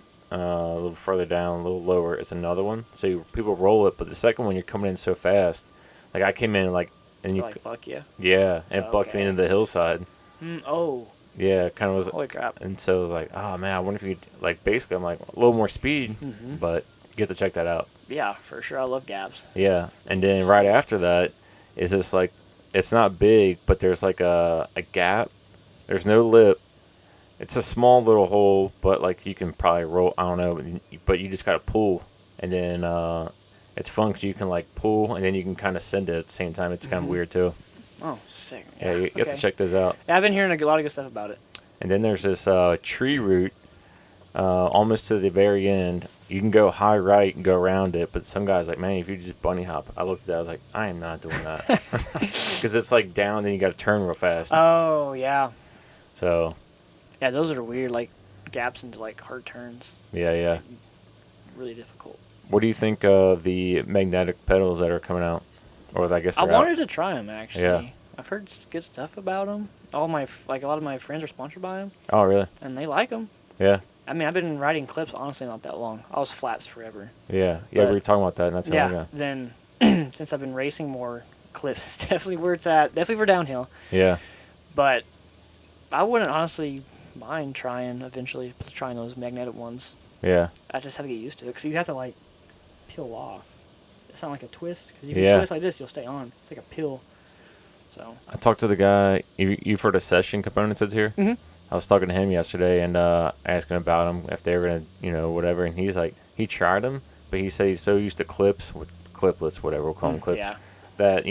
further down, a little lower is another one. So people roll it, but the second one, you're coming in so fast. Like, I came in, like, and so you... like buck you? Yeah, and it bucked me into the hillside. Oh. Yeah, it kind of was... Holy crap. And so I was like, oh, man, I wonder if you could... Like, basically, I'm like, a little more speed, but you get to check that out. Yeah, for sure. I love gaps. Yeah, and then right after that is this, like, it's not big, but there's, like, a gap. There's no lip. It's a small little hole, but, like, you can probably roll... I don't know, but you just got to pull. And then it's fun because you can, like, pull, and then you can kind of send it at the same time. It's kind of weird, too. Oh, sick. Yeah, you have to check those out. Yeah, I've been hearing a lot of good stuff about it. And then there's this tree route almost to the very end. You can go high right and go around it, but some guy's like, man, if you just bunny hop. I looked at that, I was like, I am not doing that. Because it's like down, then you got to turn real fast. Oh, yeah. So. Yeah, those are weird, like, gaps into, like, hard turns. Yeah. Really difficult. What do you think of the magnetic pedals that are coming out? Or I guess I wanted to try them, actually. Yeah. I've heard good stuff about them. A lot of my friends are sponsored by them. Oh, really? And they like them. Yeah. I mean, I've been riding clips, honestly, not that long. I was flats forever. Yeah, we were talking about that not too long ago. Then, since I've been racing more, clips is definitely where it's at. Definitely for downhill. Yeah. But I wouldn't honestly mind trying those magnetic ones. Yeah. I just have to get used to it because you have to, like, peel off. It's not like a twist, because if you twist like this, you'll stay on. It's like a peel. So I talked to the guy. You've heard of Session Components that's here? Mm-hmm. I was talking to him yesterday and asking about them, if they were going to, whatever. And he's like, he tried them, but he said he's so used to cliplets, whatever, we'll call them clips, that,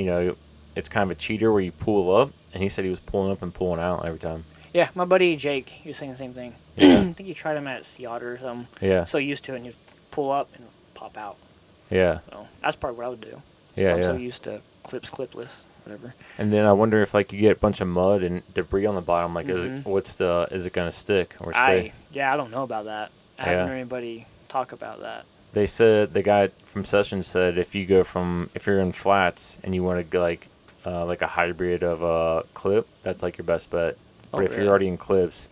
it's kind of a cheater where you pull up. And he said he was pulling up and pulling out every time. Yeah, my buddy Jake, he was saying the same thing. Yeah. I think he tried them at Sea Otter or something. Yeah. So used to it, and you pull up and pop out. Yeah. So that's probably what I would do. Yeah, I'm so used to clipless, whatever. And then I wonder if, like, you get a bunch of mud and debris on the bottom, like, is it going to stick or stay? I don't know about that. I haven't heard anybody talk about that. They said, the guy from Sessions said, if you're in flats and you want to go, like a hybrid of a clip, that's, like, your best bet. But if you're already in clips,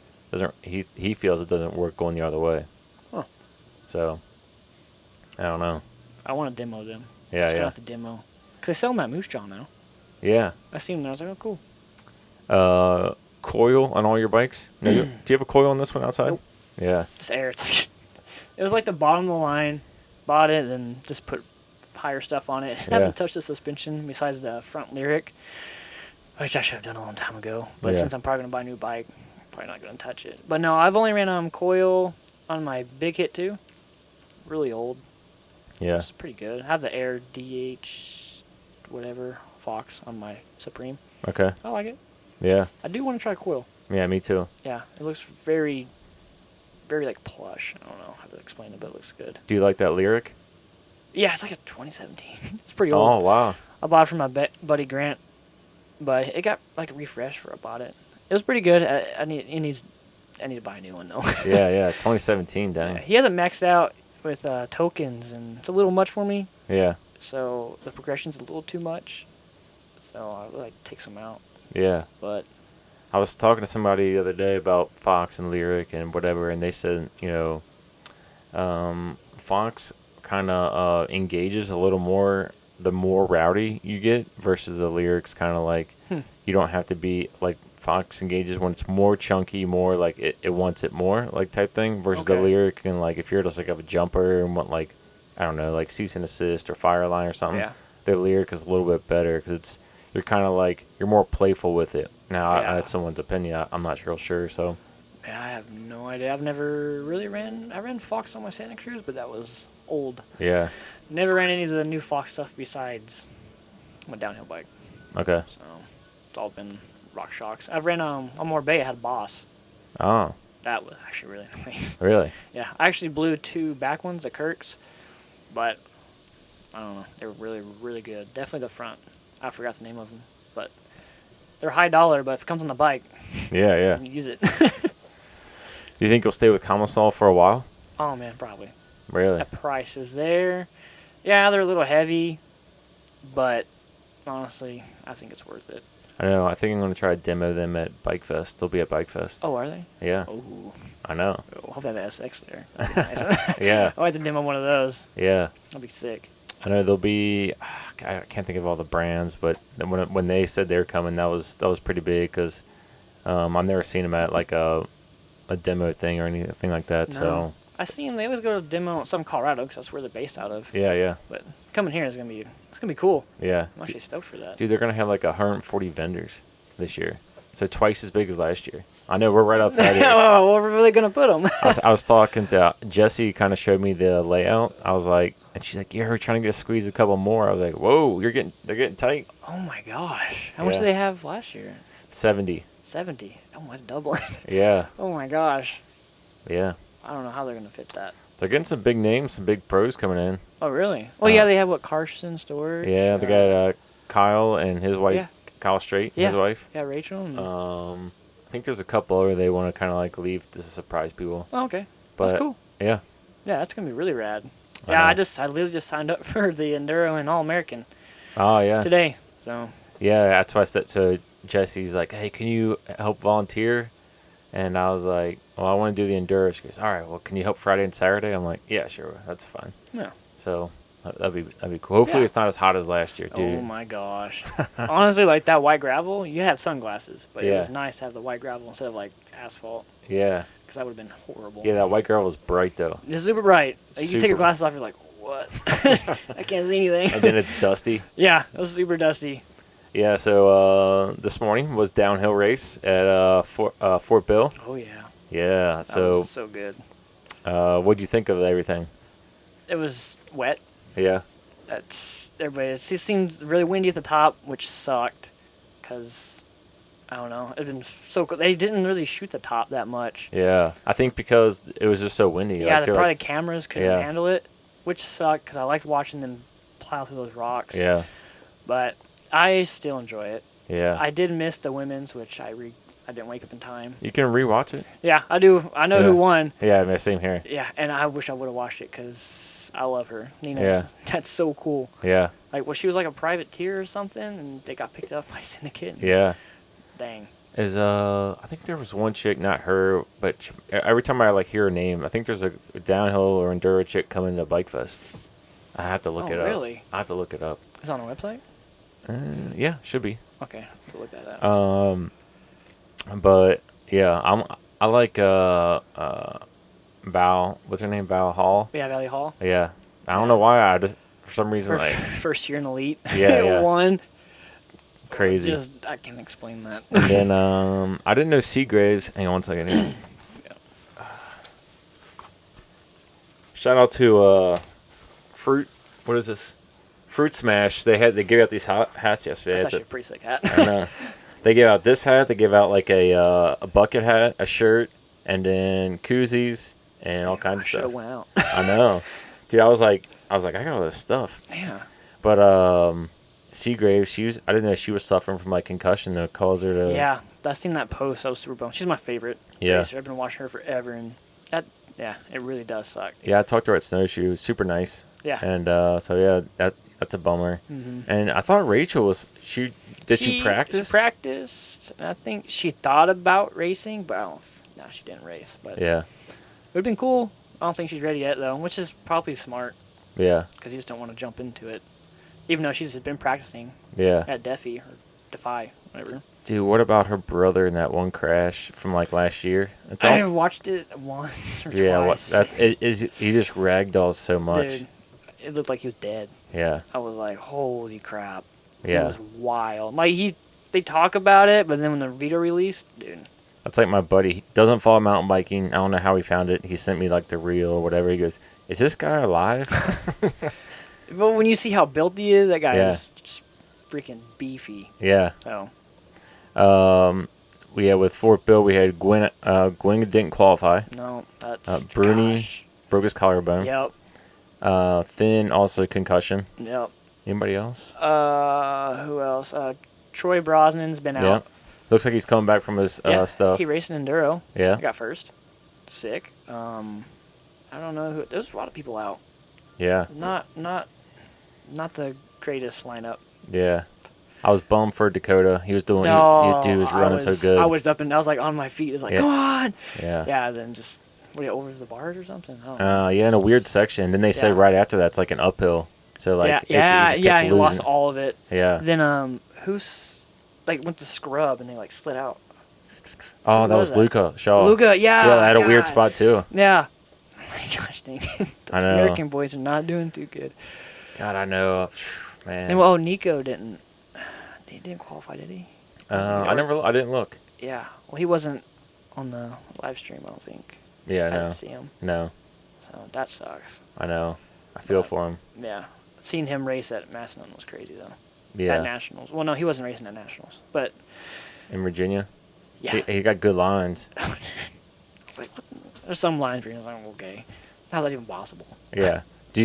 he feels it doesn't work going the other way. Huh. So, I don't know. I want to demo them. Yeah, Still have to demo. Because they sell them at Moose Jaw now. Yeah. I seen them and I was like, oh, cool. Coil on all your bikes? No, do you have a coil on this one outside? Nope. Yeah. Just air. It was like the bottom of the line. Bought it and just put higher stuff on it. I haven't touched the suspension besides the front lyric, which I should have done a long time ago. But since I'm probably going to buy a new bike, I'm probably not going to touch it. But no, I've only ran coil on my big hit too. Really old. Yeah. It's pretty good. I have the Air DH, whatever, Fox on my Supreme. Okay. I like it. Yeah. I do want to try coil. Yeah, me too. Yeah, it looks very, very like plush. I don't know how to explain it, but it looks good. Do you like that lyric? Yeah, it's like a 2017. It's pretty old. Oh, wow. I bought it from my buddy Grant, but it got like refreshed for I bought it. It was pretty good. I need to buy a new one though. yeah, 2017, dang. He hasn't maxed out. with tokens, and it's a little much for me. Yeah. So the progression's a little too much. So I would like to take some out. Yeah. But I was talking to somebody the other day about Fox and Lyric and whatever, and they said, Fox kind of engages a little more the more rowdy you get versus the Lyrics kind of like you don't have to be like Fox engages when it's more chunky, more like it wants it more like type thing versus the Lyric and like if you're just like a jumper and want like I don't know like cease and assist or fire line or something, the Lyric is a little bit better because you're kind of like you're more playful with it. Now that's someone's opinion. I'm not real sure. So yeah, I have no idea. I've never really ran. I ran Fox on my Santa Cruz, but that was old. Yeah. Never ran any of the new Fox stuff besides my downhill bike. Okay. So it's all been Rock Shocks. I've ran on More Bay. I had Boss. Oh. That was actually really nice. Really? Yeah, I actually blew 2 back ones at Kirk's, but I don't know. They were really, really good. Definitely the front. I forgot the name of them, but they're high dollar. But if it comes on the bike, yeah, you can use it. Do you think you'll stay with Commissol for a while? Oh man, probably. Really? The price is there. Yeah, they're a little heavy, but honestly, I think it's worth it. I know. I think I'm going to try to demo them at Bike Fest. They'll be at Bike Fest. Oh, are they? Yeah. Oh. I know. I'll have to have an SX there. Nice. Yeah. I'll have to demo one of those. Yeah. That'd be sick. I know there'll be. I can't think of all the brands, but when they said they were coming, that was pretty big because I've never seen them at like a demo thing or anything like that. No. So I see them. They always go to demo some Colorado because that's where they're based out of. Yeah. But coming here is gonna be cool. Yeah. I'm actually stoked for that. Dude, they're gonna have like 140 vendors this year, so twice as big as last year. I know we're right outside here. Oh, where are they gonna put them? I was talking to Jesse, kind of showed me the layout. I was like, and she's like, "Yeah, we're trying to get squeeze a couple more." I was like, "Whoa, they're getting tight." Oh my gosh, how much did they have last year? 70. 70. Oh, that's doubling. Yeah. Oh my gosh. Yeah. I don't know how they're gonna fit that. They're getting some big names, some big pros coming in. Oh really? Well, yeah, they have what Carson Storage. Yeah, they got Kyle and his wife, Kyle Straight, his wife. Yeah, Rachel. And I think there's a couple other they want to kind of like leave to surprise people. Oh, okay. But, that's cool. Yeah. Yeah, that's gonna be really rad. Yeah, I literally just signed up for the Enduro and All American. Oh yeah. Today, so. Yeah, that's why I said. So Jesse's like, "Hey, can you help volunteer?" And I was like, "Well, I want to do the Enduro." She goes, "All right, well, can you help Friday and Saturday?" I'm like, "Yeah, sure, that's fine." Yeah. So that'd be cool. Hopefully, it's not as hot as last year, dude. Oh my gosh. Honestly, like that white gravel, you have sunglasses, but it was nice to have the white gravel instead of like asphalt. Yeah. Because that would have been horrible. Yeah, that white gravel was bright though. It's super bright. Like, you take your glasses off, you're like, what? I can't see anything. And then it's dusty. Yeah, it was super dusty. Yeah, so this morning was downhill race at Fort Bill. Oh yeah. Yeah, That so was so good. what'd you think of everything? It was wet. Yeah. It seemed really windy at the top, which sucked, because I don't know. It'd been so cool. They didn't really shoot the top that much. Yeah, I think because it was just so windy. Yeah, like, probably the cameras couldn't handle it, which sucked because I liked watching them plow through those rocks. Yeah. But I still enjoy it. Yeah. I did miss the women's, which I didn't wake up in time. You can rewatch it. Yeah, I do. I know who won. Yeah, same here. Yeah, and I wish I would have watched it because I love her. Nina's. That's so cool. Yeah. Like, well, she was like a privateer or something, and they got picked up by Syndicate. Yeah. Dang. I think there was one chick, not her, but every time I like hear her name, I think there's a downhill or enduro chick coming to Bike Fest. I have to look it up. Really? I have to look it up. Is it on a website? Yeah, should be. Okay, let's look that up. But yeah, I like Val. What's her name? Val Hall. Yeah, Valley Hall. Yeah, I don't know why for some reason First year in Elite. Yeah. Won. Crazy. I can't explain that. And then I didn't know Seagraves. Hang on one second. Here. Shout out to Fruit. What is this? Fruit Smash. They gave out these hats yesterday. That's actually a pretty sick hat. I know. They gave out this hat. They gave out like a bucket hat, a shirt, and then koozies and all kinds of stuff. Should have went out. I know, dude. I was like, I got all this stuff. Yeah. But Seagrave, I didn't know she was suffering from like concussion that caused her to. Yeah, I seen that post. I was super bummed. She's my favorite. Yeah. racer. I've been watching her forever, and Yeah, it really does suck. Yeah, I talked to her at Snowshoe. Super nice. Yeah. And so yeah, that's a bummer. Mm-hmm. And I thought Rachel was she practice? She practiced. I think she thought about racing, but no, she didn't race. But Yeah. it would have been cool. I don't think she's ready yet though, which is probably smart. Yeah. Because you just don't want to jump into it, even though she's been practicing. Yeah. At Defy or Defy, whatever. Dude, what about her brother in that one crash from like last year? I've watched it once or twice. He just ragdolls so much. Dude, it looked like he was dead. Yeah. I was like, holy crap. Yeah. It was wild. Like they talk about it, but then when the video released, dude. That's like my buddy. He doesn't follow mountain biking. I don't know how he found it. He sent me like the reel or whatever. He goes, "Is this guy alive?" But when you see how built he is, that guy Yeah. is just freaking beefy. Yeah. So. With Fort Bill, we had Gwen. Gwen didn't qualify. No, that's. Bruni broke his collarbone. Yep. Finn also concussion. Yep. Anybody else? Who else? Troy Brosnan's been out. Yeah. Looks like he's coming back from his stuff. He raced an enduro. Yeah. Got first. Sick. I don't know who. There's a lot of people out. Yeah. Not the greatest lineup. Yeah. I was bummed for Dakota. He was doing. He was running so good. I was up and I was like on my feet. It's like, come on. Yeah. Yeah. Then just over the bars or something. Yeah, in a weird section. Then they said right after that's like an uphill. So like. He lost all of it. Yeah. Then who's like went to scrub and they like slid out. Oh, that was Luca Shaw. Luca, yeah. Yeah, I had a weird spot too. Yeah. Gosh dang it. I know. American boys are not doing too good. God, I know. Man. And Nico didn't. He didn't qualify, did he? I didn't look. Yeah. Well, he wasn't on the live stream, I don't think. Yeah, I didn't see him. No. So that sucks. I know. I feel for him. Yeah. Seeing him race at Macedon was crazy, though. Yeah. At Nationals. Well, no, he wasn't racing at Nationals. But. In Virginia? Yeah. He got good lines. I was like, what? There's some lines where you're like, okay. How's that even possible? Yeah. Do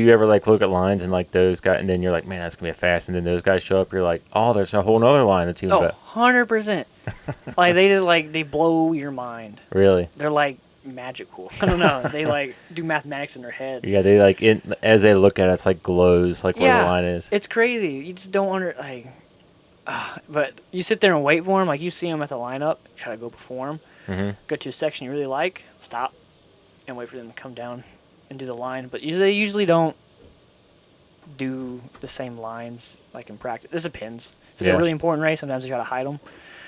you ever like look at lines and like those guys, and then you're like, man, that's gonna be fast, and then those guys show up, you're like, oh, there's a whole nother line that's even better. 100%. Like they just they blow your mind. Really? They're like magical. I don't know. They like do mathematics in their head. Yeah, they like as they look at it, it's like glows like where the line is. It's crazy. You just don't but you sit there and wait for them. Like you see them at the lineup, try to go before them. Mm-hmm. Go to a section you really like, stop, and wait for them to come down and do the line. But they usually don't do the same lines like in practice. This depends. If it's a really important race, sometimes they try to hide them.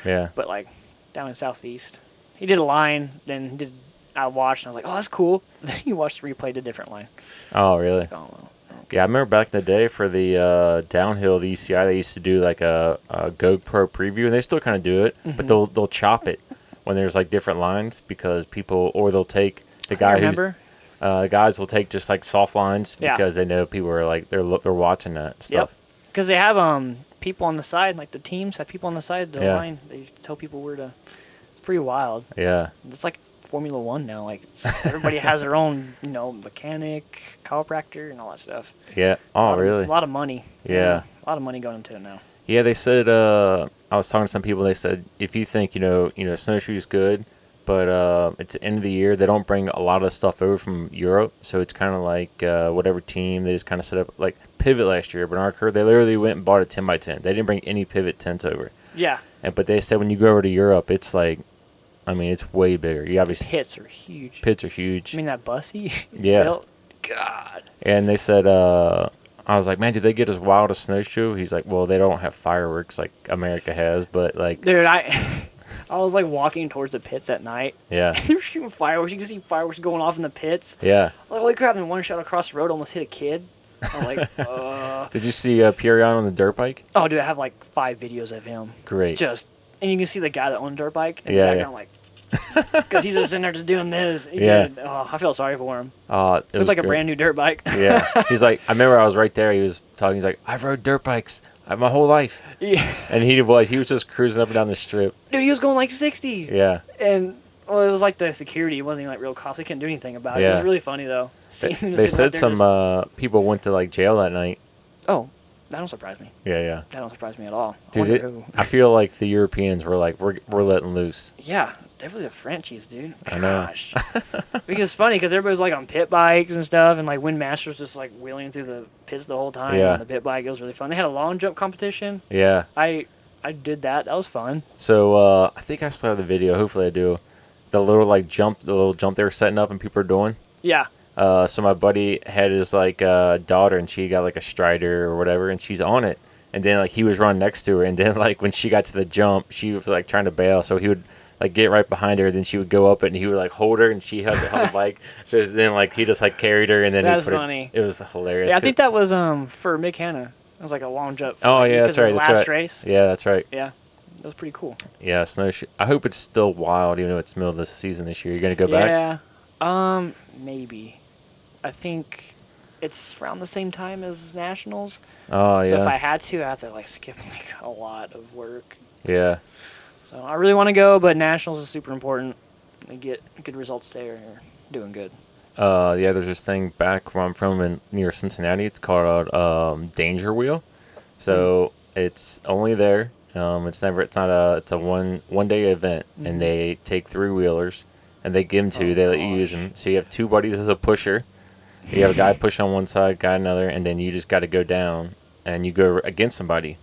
Yeah. But like down in Southeast, he did a line, then I watched and I was like, oh, that's cool. Then you watched the replay, did a different line. Oh, really? Like, oh, well, okay. Yeah, I remember back in the day for the downhill, the UCI, they used to do like a GoPro preview, and they still kind of do it, but they'll chop it when there's like different lines because people, or they'll take the guy who's. Guys will take just like soft lines because they know people are like they're watching that stuff. Yep. Because they have people on the side, like the teams have people on the side of the line. They tell people where to. It's pretty wild. Yeah. It's like Formula One now. Like everybody has their own, mechanic, chiropractor, and all that stuff. Yeah. Oh, really? A lot of money. Yeah. A lot of money going into it now. Yeah, they said. I was talking to some people. They said if you think snowshoes good. But it's the end of the year. They don't bring a lot of stuff over from Europe, so it's kind of like whatever team they just kind of set up. Like Pivot last year, Bernard Kerr, they literally went and bought a 10x10. They didn't bring any Pivot tents over. Yeah. But they said when you go over to Europe, it's like, I mean, it's way bigger. You obviously pits are huge. Pits are huge. I mean that bussy. Yeah. Built? God. And they said, I was like, man, did they get as wild as snowshoe? He's like, well, they don't have fireworks like America has, but like, dude, I was like walking towards the pits at night. Yeah. And they were shooting fireworks. You can see fireworks going off in the pits. Yeah. Like, holy crap. And one shot across the road almost hit a kid. I'm like, Did you see Pierre on the dirt bike? Oh, dude, I have like 5 videos of him. Great. And you can see the guy that owned the dirt bike in the background, like, because he's just sitting there just doing this. Dude, I felt sorry for him. It was like a brand new dirt bike. Yeah. He's like, I remember I was right there. He was talking. He's like, I've rode dirt bikes my whole life. Yeah. And he was just cruising up and down the strip. Dude, he was going like 60. Yeah. And it was like the security. It wasn't even like real cops. They couldn't do anything about it. It was really funny though. They said some people went to like jail that night. Oh, that don't surprise me. Yeah. That don't surprise me at all. Dude, I feel like the Europeans were like, we're letting loose. Yeah. Definitely the Frenchies, dude. I know. Gosh. Because it's funny because everybody's like on pit bikes and stuff, and like Wind Master's just like wheeling through the pits the whole time on the pit bike. It was really fun. They had a long jump competition. Yeah. I did that. That was fun. So I think I still have the video. Hopefully I do. The little jump they were setting up and people are doing. Yeah. So my buddy had his like daughter, and she got like a Strider or whatever, and she's on it. And then like he was running next to her, and then like when she got to the jump, she was like trying to bail, so he would like get right behind her, then she would go up it, and he would like hold her, and she held the bike. So then like he just like carried her, and then that's funny. It was hilarious. Yeah, I think that was for Mick Hanna. It was like a long jump. Oh yeah, that's right. His last race. Yeah, that's right. Yeah, that was pretty cool. Yeah, snowshoe. I hope it's still wild, even though it's middle of the season this year. You're gonna go back? Yeah, maybe. I think it's around the same time as Nationals. Oh, yeah. So if I had to, I'd have to like skip like a lot of work. Yeah. So I really want to go, but Nationals is super important. They get good results there. You're doing good. Yeah, there's this thing back where I'm from near Cincinnati. It's called Danger Wheel. So it's only there. It's a one day event, and they take 3-wheelers and they give them to you. They let you use them. So you have 2 buddies as a pusher. You have a guy push on one side, guy another, and then you just got to go down and you go against somebody.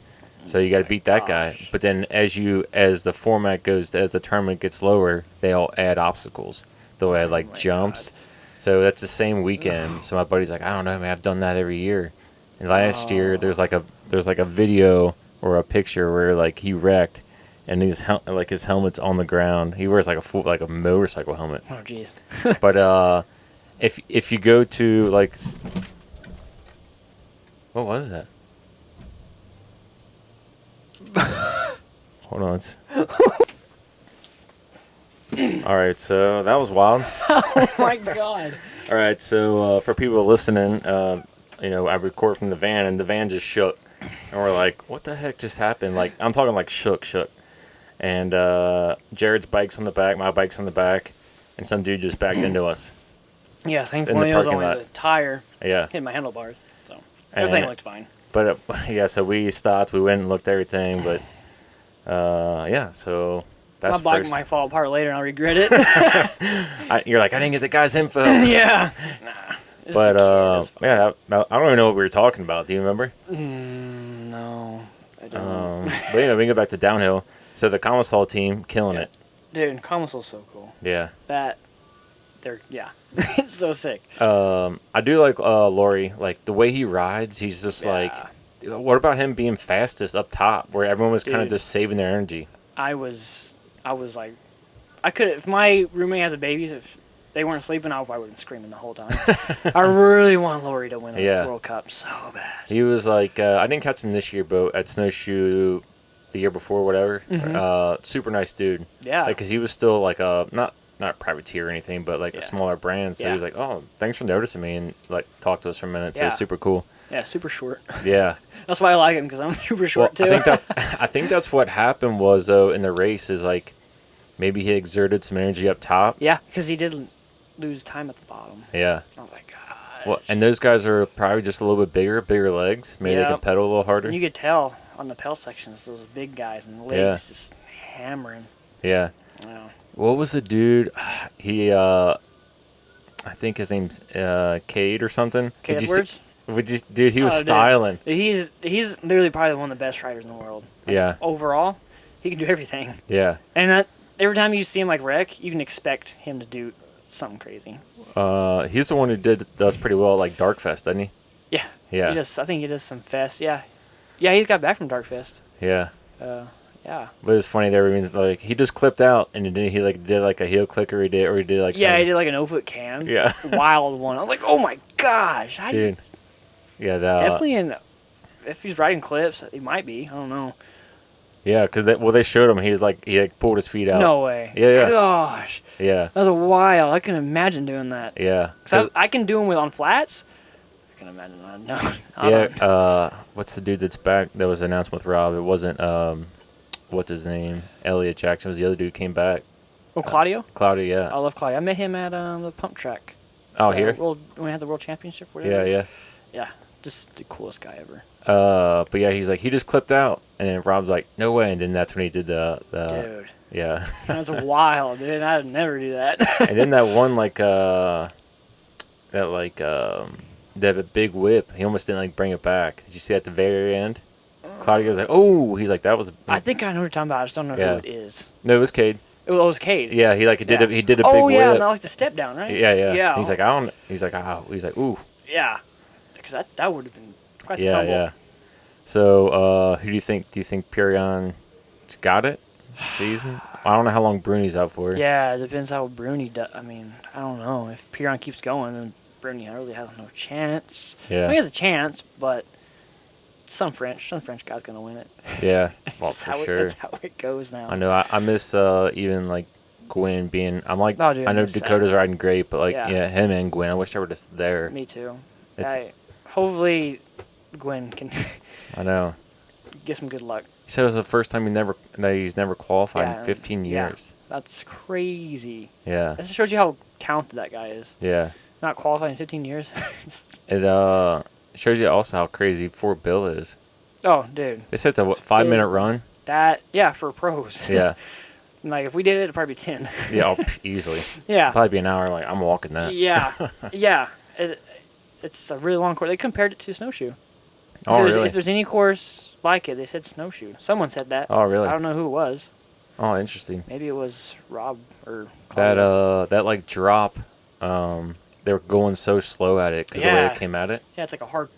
So you got to beat that guy. But then as the format goes, as the tournament gets lower, they all add obstacles. They'll add like jumps. God. So that's the same weekend. So my buddy's like, I don't know, man, I've done that every year. And last year there's like a video or a picture where like he wrecked, and his helmet's on the ground. He wears like a motorcycle helmet. Oh jeez. But if you go to like, what was that? Hold on. All right, so that was wild. Oh my god. All right, so for people listening, I record from the van, and the van just shook, and we're like, "What the heck just happened?" Like, I'm talking like shook. And Jared's bike's on the back, my bike's on the back, and some dude just backed into us. Yeah, thankfully it was only the tire. Yeah. Hit my handlebars, so everything looked fine. But yeah, so we stopped, we went and looked at everything, but yeah, so that's my bike might fall apart later, and I'll regret it. You're like, I didn't get the guy's info. Yeah. Nah. But yeah, I don't even know what we were talking about. Do you remember? No, I don't. But we can go back to downhill. So the Commissal team killing it. Dude, Commissal's so cool. Yeah. It's so sick. I do like Laurie. Like the way he rides, he's just like. What about him being fastest up top, where everyone was kind of just saving their energy? I was like, I could if my roommate has a baby, if they weren't sleeping, I would have been screaming the whole time. I really want Laurie to win a World Cup so bad. He was like, I didn't catch him this year, but at Snowshoe the year before, whatever. Super nice dude. Yeah. Because he was still like not a privateer or anything, but like a smaller brand. So he was like, oh, thanks for noticing me, and like talked to us for a minute. So it was super cool. Yeah, super short. Yeah. That's why I like him, because I'm super short too. I think that's what happened was though in the race is like maybe he exerted some energy up top. Yeah, because he did lose time at the bottom. Yeah. I was like, God. Well, and those guys are probably just a little bit bigger legs. Maybe they can pedal a little harder. And you could tell on the pedal sections, those big guys and the legs just hammering. Yeah. Wow. What was the dude? He, I think his name's Cade or something. Cade Edwards? Dude, he was styling. Dude. He's literally probably one of the best riders in the world. Yeah. Overall, he can do everything. Yeah. And every time you see him like wreck, you can expect him to do something crazy. He's the one who does pretty well at like Darkfest, doesn't he? Yeah. Yeah. I think he does some fest. Yeah. Yeah, he got back from Darkfest. Yeah. Yeah. But it's funny there, like he just clipped out and then he like did like a heel click or he did like he did like an 0-foot cam. Yeah. Wild one. I was like, oh my gosh. Dude. Yeah, definitely if he's riding clips, he might be. I don't know. Yeah, because they showed him he pulled his feet out. No way. Yeah. Gosh. Yeah. That was a wild. I can imagine doing that. Yeah. Cause I can do them on flats. I can imagine that. No. Yeah. What's the dude that's back? That was announced with Rob. It wasn't what's his name? Elliot Jackson was the other dude came back. Oh, Claudio? Claudio, yeah. I love Claudio. I met him at the pump track. Oh, here? When we had the World Championship. Whatever. Yeah. Yeah. Just the coolest guy ever. But yeah, he's like, he just clipped out, and then Rob's like, no way, and then that's when he did the Dude. yeah. That's wild, dude. I'd never do that. And then that one that big whip, he almost didn't like bring it back. Did you see at the very end? Claudio's like, oh, he's like, that was. I think I know what you're talking about. I just don't know who it is. No, it was Cade. It was Cade. Yeah, he did a big whip. Oh yeah, not like the step down, right? Yeah. Yeah. He's like, I don't. He's like, oh. He's like, ooh. Yeah, because that would have been quite the tumble. Yeah. So, who do you think? Do you think Pyrrhon's got it? Season? I don't know how long Bruni's out for. Yeah, it depends how Bruni does. I mean, I don't know. If Pyrrhon keeps going, then Bruni really has no chance. Yeah. I mean, he has a chance, but some French guy's gonna win it. Yeah. Well, for sure. That's how it goes now. I know. I miss even like Gwen being. I'm like, Oh, dude, I know Dakota's riding great, but like, Yeah. him and Gwen. I wish they were just there. Me too. It's- Hopefully, Gwen can I know. get some good luck. He said it was the first time he's never qualified in 15 yeah. years. That's crazy. Yeah. That just shows you how talented that guy is. Yeah. Not qualified in 15 years. It shows you also how crazy Fort Bill is. Oh, dude. They said it's a It's 5-minute physical. run. For pros. Yeah. Like, if we did it, it'd probably be 10. Yeah, easily. Yeah. Probably be an hour. Like, I'm walking that. Yeah. Yeah. It's a really long course. They compared it to snowshoe. Oh, really? If there's any course like it, they said snowshoe. Someone said that. Oh, really? I don't know who it was. Oh, interesting. Maybe it was Rob or Claudia. That like drop, they were going so slow at it because the way Yeah. it came at it. Yeah, it's like a hard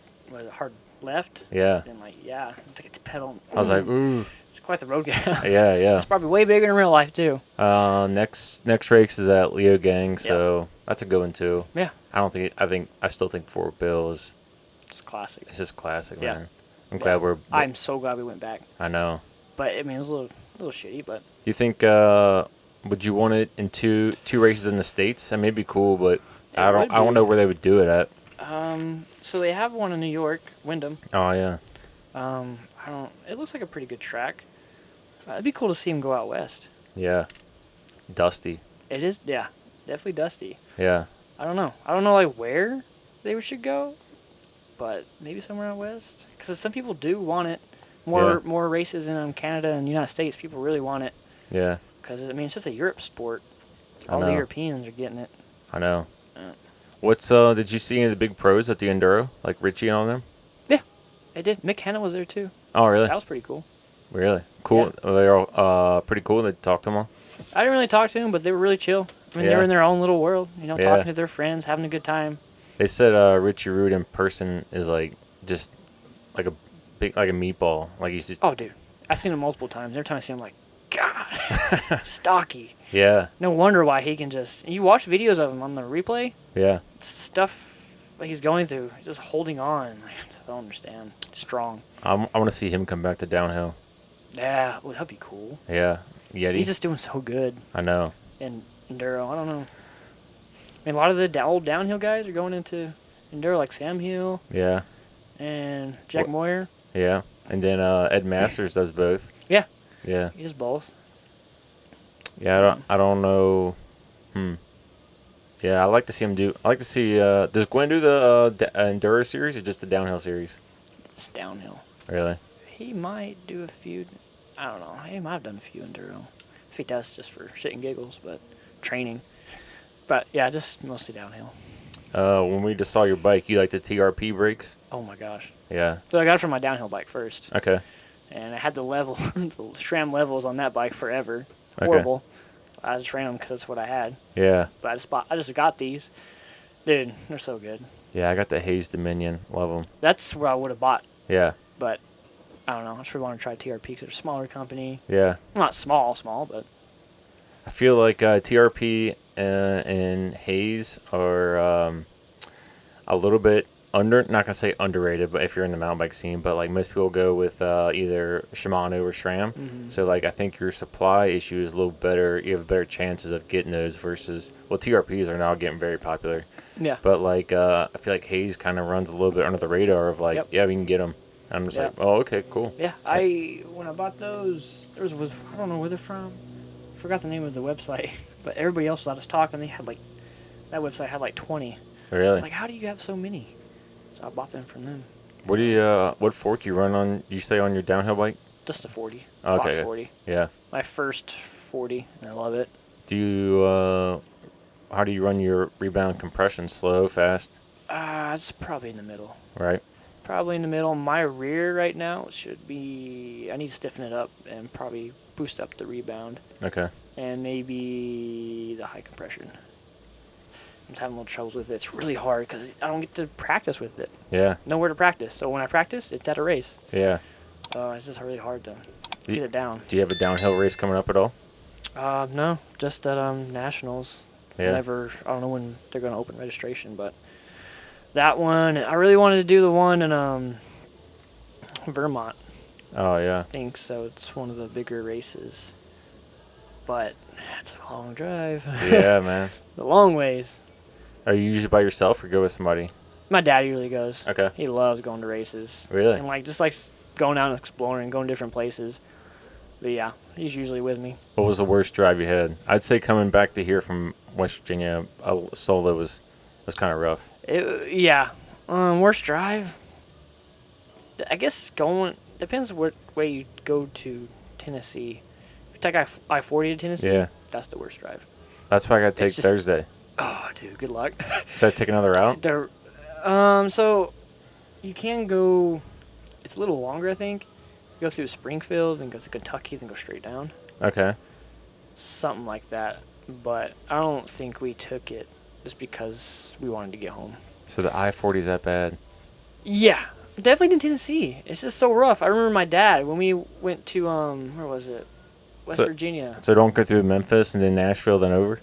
left. Yeah. And it's like a pedal. I was like, ooh. It's quite the road gap. Yeah. It's probably way bigger in real life too. Next race is at Leo Gang, so that's a good one too. Yeah. I still think Fort Bill is. It's classic. It's just classic, Yeah. man. I'm glad I'm so glad we went back. I know. But I mean, it's a little shitty, but Do you think would you want it in two races in the States? I mean, it'd be cool, but I don't know where they would do it at. So they have one in New York, Wyndham. Oh yeah. It looks like a pretty good track. It'd be cool to see him go out west. Yeah. Dusty. It is, yeah, definitely dusty. Yeah. I don't know like where they should go, but maybe somewhere out west. Because some people do want it. More races in Canada and United States. People really want it. Yeah. Because I mean, it's just a Europe sport. I All the know. Europeans are getting it. I know. Yeah. What's did you see any of the big pros at the Enduro? Like Richie and all them? Yeah, I did. Mick Hanna was there too. Oh really? That was pretty cool. Really? Cool. Yeah. They're all pretty cool. They talked to them all? I didn't really talk to them, but they were really chill. I mean, they Yeah. were in their own little world, Yeah. talking to their friends, having a good time. They said Richie Root in person is like just like a meatball. Like he's just Oh, dude. I've seen him multiple times. Every time I see him, I'm like, God, stocky. yeah. No wonder why he can just... You watch videos of him on the replay, Yeah. stuff that he's going through, just holding on. I just don't understand. Strong. I want to see him come back to downhill. Yeah, well, that'd be cool. Yeah. Yeti. He's just doing so good I know. in Enduro. I don't know. I mean, a lot of the old downhill guys are going into Enduro, like Sam Hill Yeah. and Jack Moyer. Yeah. And then Ed Masters does both. Yeah. Yeah. He does both. Yeah. I don't know. Yeah. I like to see him do. I like to see. Does Gwen do the Enduro series or just the downhill series? It's downhill. Really? He might do a few. I don't know. He might have done a few Enduro. If he does, just for shit and giggles, but training. But yeah, just mostly downhill. When we just saw your bike, you like the TRP brakes? Oh my gosh. Yeah. So I got it from my downhill bike first, Okay. and I had the level, the SRAM levels on that bike forever. Okay. Horrible. I just ran them because that's what I had. Yeah. But I just got these. Dude, they're so good. Yeah. I got the Hayes Dominion. Love them. That's what I would have bought, Yeah. but I don't know. I just really want to try TRP because they're a smaller company. Yeah. Not small, but I feel like TRP and Hayes are a little bit not gonna say underrated, but if you're in the mountain bike scene, but like most people go with either Shimano or SRAM. Mm-hmm. So like I think your supply issue is a little better. You have better chances of getting those versus TRPs are now getting very popular. yeah. But like I feel like Hayes kind of runs a little bit under the radar of like Yep. yeah we can get them. I'm just like Yeah. oh okay cool. Yeah, when I bought those, there was I don't know where they're from. I forgot the name of the website, but everybody else was out of stock, and they had that website had like 20. I Really? was like, how do you have so many? So I bought them from them. What fork you run on? You say on your downhill bike? Just a 40. Okay. Fox 40. Yeah. My first 40, and I love it. Do you, how do you run your rebound compression? Slow, fast? It's probably in the middle. Right. Probably in the middle. My rear right now should be, I need to stiffen it up and probably boost up the rebound. Okay. And maybe the high compression. I'm just having a little troubles with it. It's really hard because I don't get to practice with it. Yeah. Nowhere to practice. So when I practice, it's at a race. Yeah. It's just really hard to get it down. Do you have a downhill race coming up at all? No, just at Nationals. Yeah. I don't know when they're going to open registration, but that one, I really wanted to do the one in Vermont. Oh, yeah. I think so. It's one of the bigger races. But it's a long drive. Yeah, man. The long ways. Are you usually by yourself or go with somebody? My dad usually goes. Okay. He loves going to races. Really? And just likes going out and exploring, going different places. But yeah, he's usually with me. What was the worst drive you had? I'd say coming back to here from West Virginia, solo was kind of rough. Worst drive? I guess depends what way you go to Tennessee. If you take I-40 to Tennessee, Yeah. That's the worst drive. That's why I got to take Thursday. Oh, dude, good luck. Should I take another route? So you can go, it's a little longer, I think. You go through Springfield, then go to Kentucky, then go straight down. Okay. Something like that. But I don't think we took it just because we wanted to get home. So the I-40 is that bad? Yeah, definitely in Tennessee. It's just so rough. I remember my dad, when we went to, where was it? West Virginia. So don't go through Memphis and then Nashville, then over?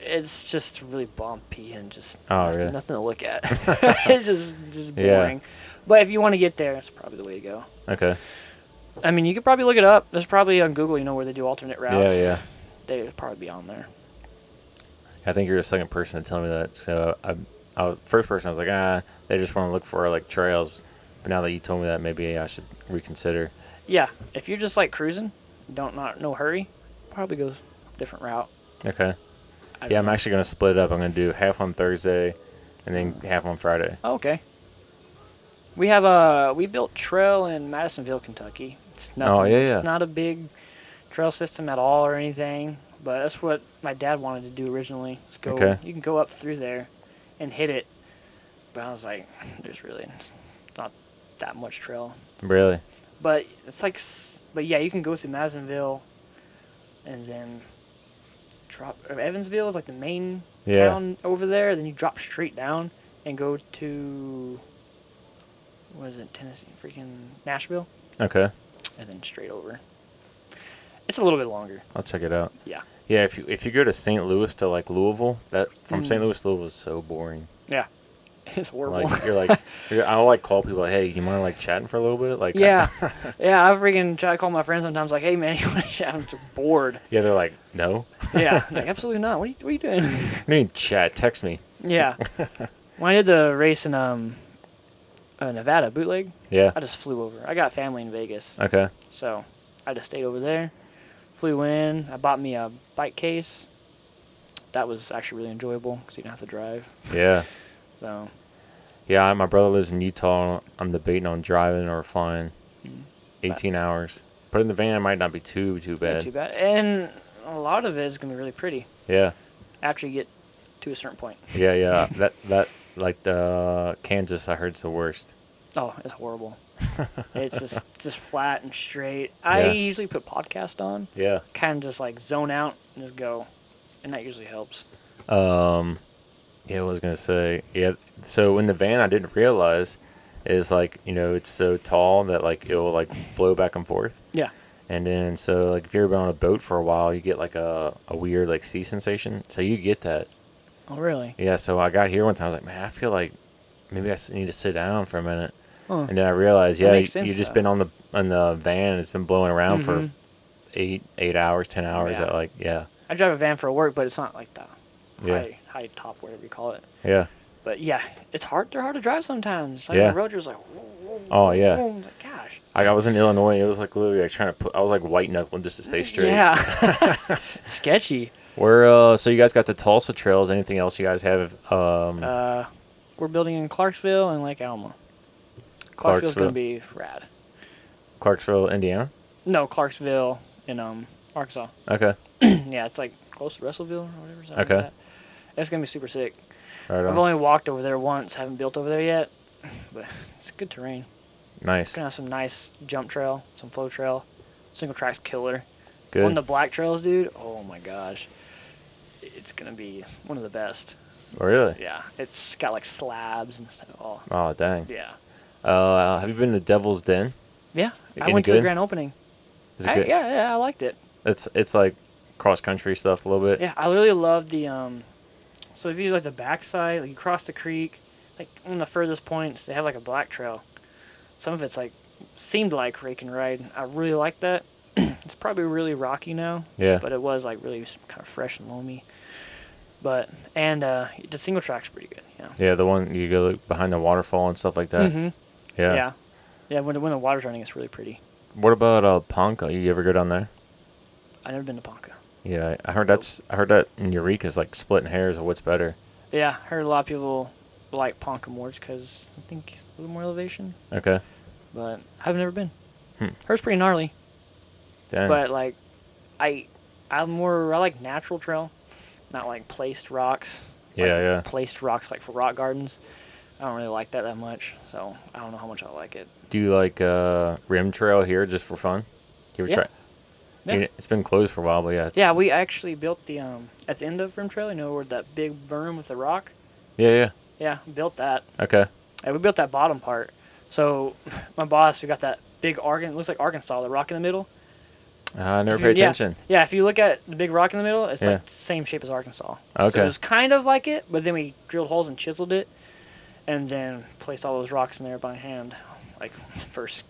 It's just really bumpy and just really? nothing to look at. It's just boring. Yeah. But if you want to get there, it's probably the way to go. Okay. I mean, you could probably look it up. There's probably on Google, where they do alternate routes. Yeah. They would probably be on there. I think you're the second person to tell me that. So I was first person. I was like, they just want to look for trails. But now that you told me that, maybe I should reconsider. Yeah, if you're just cruising, no hurry, probably go a different route. Okay. Yeah, I'm actually gonna split it up. I'm gonna do half on Thursday, and then half on Friday. Oh, okay. We built trail in Madisonville, Kentucky. It's nothing. Oh, yeah. It's not a big trail system at all or anything, but that's what my dad wanted to do originally. Let's go. Okay. You can go up through there and hit it, but I was like, it's not that much trail. Really? But but yeah, you can go through Madisonville, and then Evansville is the main town over there. Then you drop straight down and go to, Tennessee, freaking Nashville. Okay. And then straight over. It's a little bit longer. I'll check it out. Yeah. Yeah, if you go to St. Louis to Louisville, that from St. Louis to Louisville is so boring. Yeah. It's horrible. I'll call people hey, you mind chatting for a little bit? Yeah. Yeah, I freaking try to call my friends sometimes hey man, you want to chat? I'm just bored. Yeah, they're like, no. Yeah, absolutely not. What are you doing? I need chat, text me. Yeah. When I did the race in Nevada, bootleg, yeah, I just flew over. I got family in Vegas. Okay. So I just stayed over there, flew in. I bought me a bike case. That was actually really enjoyable because you didn't have to drive. Yeah. So. Yeah, my brother lives in Utah. I'm debating on driving or flying. 18 hours. But in the van, it might not be too bad. Not too bad. And a lot of it is going to be really pretty. Yeah. After you get to a certain point. Yeah. that Kansas, I heard, is the worst. Oh, it's horrible. It's just flat and straight. I usually put podcast on. Yeah. Kind of just zone out and just go. And that usually helps. Yeah, I was going to say, so in the van, I didn't realize is it's so tall that it'll blow back and forth. Yeah. And then so if you've ever been on a boat for a while, you get a weird sea sensation. So you get that. Oh, really? Yeah, so I got here one time, I was like, man, I feel like maybe I need to sit down for a minute. Huh. And then I realized, you've just been on the van and it's been blowing around for 8 hours, 10 hours. Yeah. I drive a van for work, but it's not like that. High top, whatever you call it. Yeah. But yeah, it's hard. They're hard to drive sometimes. The road, you're just whoa, oh yeah. Whoa. Gosh. I was in Illinois. It was literally trying to I was white knuckling just to stay straight. Yeah. Sketchy. We're so you guys got the Tulsa trails. Anything else you guys have? We're building in Clarksville and Lake Alma. Clarksville's gonna be rad. Clarksville, Indiana. No, Clarksville in Arkansas. Okay. Yeah, it's like close to Russellville or whatever. Something Okay. like that. It's gonna be super sick. Right I've on. only walked over there once. Haven't built over there yet, but it's good terrain. Nice. It's gonna have some nice jump trail, some flow trail. Single track's killer. Good. On the black trails, dude. Oh my gosh, it's gonna be one of the best. Oh, really? Yeah, it's got like slabs and stuff. Oh, Oh, dang. yeah. Have you been to Devil's Den? Yeah, I Any went to the good? grand opening. Is it good? Yeah, I liked it. It's like cross country stuff a little bit. Yeah, I really love the So if you like the backside, like you cross the creek, like one of the furthest points, they have like a black trail. Some of it's like seemed like rake and ride. I really like that. It's probably really rocky now. Yeah. But it was like really kind of fresh and loamy. But the single track's pretty good. Yeah. Yeah, the one you go behind the waterfall and stuff like that. Mm-hmm. Yeah. Yeah. When the water's running, it's really pretty. What about Ponca? You ever go down there? I've never been to Ponca. Yeah, I heard that in Eureka's like splitting hairs of what's better. Yeah, I heard a lot of people like Ponca more because I think it's a little more elevation. Okay. But I've never been. Hmm. Hers pretty gnarly. Dang. But like, I like natural trail, not like placed rocks. Yeah. Placed rocks like for rock gardens. I don't really like that much, so I don't know how much I like it. Do you like rim trail here just for fun? You ever try? Yeah. I mean, it's been closed for a while, but yeah. Yeah, we actually built the at the end of Rim Trail. You know where that big berm with the rock. Yeah. Yeah, we built that. Okay. And we built that bottom part. So my boss, we got that big It looks like Arkansas, the rock in the middle. I never paid attention. Yeah, if you look at the big rock in the middle, it's Yeah. like the same shape as Arkansas. Okay. So it was kind of like it, but then we drilled holes and chiseled it, and then placed all those rocks in there by hand. Like first,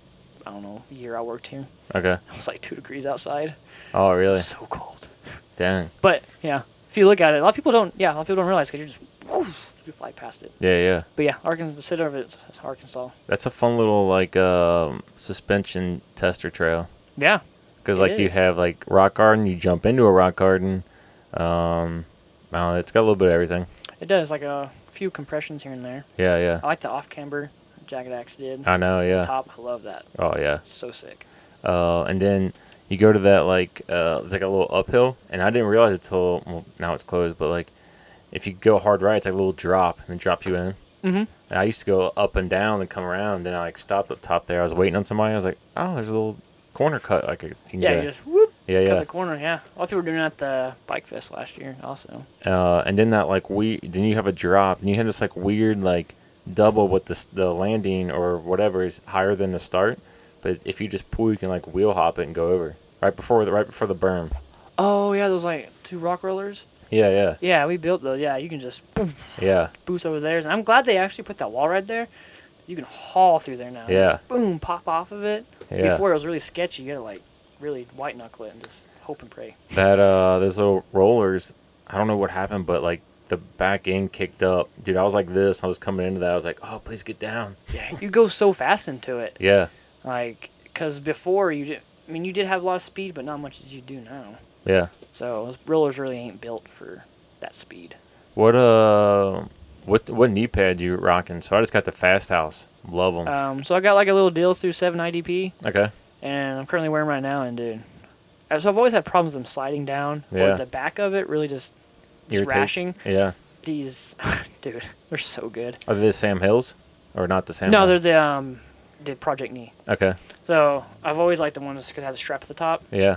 I don't know, year I worked here. Okay. It was like 2 degrees outside. Oh, really? So cold. Dang. But yeah, if you look at it, a lot of people don't realize because you're just you fly past it. Yeah. But yeah, Arkansas, the center of it is Arkansas. That's a fun little like suspension tester trail. Yeah. Because like you have like rock garden, you jump into a rock garden. It's got a little bit of everything. It does, like a few compressions here and there. Yeah. I like the off camber Jagged Axe did. I know, yeah. Top, I love that. Oh yeah. It's so sick. And then you go to that like it's like a little uphill, and I didn't realize it till now it's closed. But like if you go hard right, it's like a little drop and it drops you in. Mm-hmm. And I used to go up and down and come around. And then I like stopped up top there. I was waiting on somebody. I was like, oh, there's a little corner cut. Like you can Yeah, go. you just whoop. Yeah. Cut the corner. Yeah, a lot of people were doing that at the Bike Fest last year also. And then that like then you have a drop, and you have this like weird like double with the landing or whatever is higher than the start. But if you just pull, you can like wheel hop it and go over right before the berm. Oh yeah, those like 2 rock rollers. Yeah. Yeah, we built those. Yeah, you can just boom, Yeah. boost over there. And I'm glad they actually put that wall right there. You can haul through there now. Yeah. Just boom, pop off of it. Yeah. Before it was really sketchy. You gotta like really white knuckle it and just hope and pray. That those little rollers, I don't know what happened, but like the back end kicked up. Dude, I was like this. I was coming into that. I was like, oh, please get down. Yeah, you go so fast into it. Yeah. Like, because before you did have a lot of speed, but not much as you do now. Yeah. So those rollers really ain't built for that speed. What knee pad you rocking? So I just got the Fast House. Love them. So I got like a little deal through 7 IDP, Okay. and I'm currently wearing them right now, and dude, so I've always had problems with them sliding down, Yeah. or the back of it really just Irritates. thrashing. Yeah. These, dude, they're so good. Are they the Sam Hills, or not the Sam? No, Hills? they're the Project Knee. Okay. So I've always liked the ones that has a strap at the top. Yeah.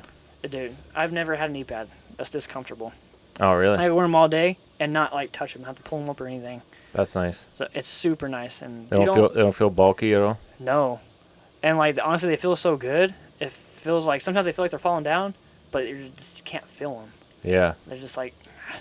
Dude, I've never had a knee pad that's this comfortable. Oh, really? I can wear them all day and not like touch them, not have to pull them up or anything. That's nice. So it's super nice, and They don't feel bulky at all. No, and like honestly, they feel so good. It feels like sometimes they feel like they're falling down, but you can't feel them. Yeah. They're just like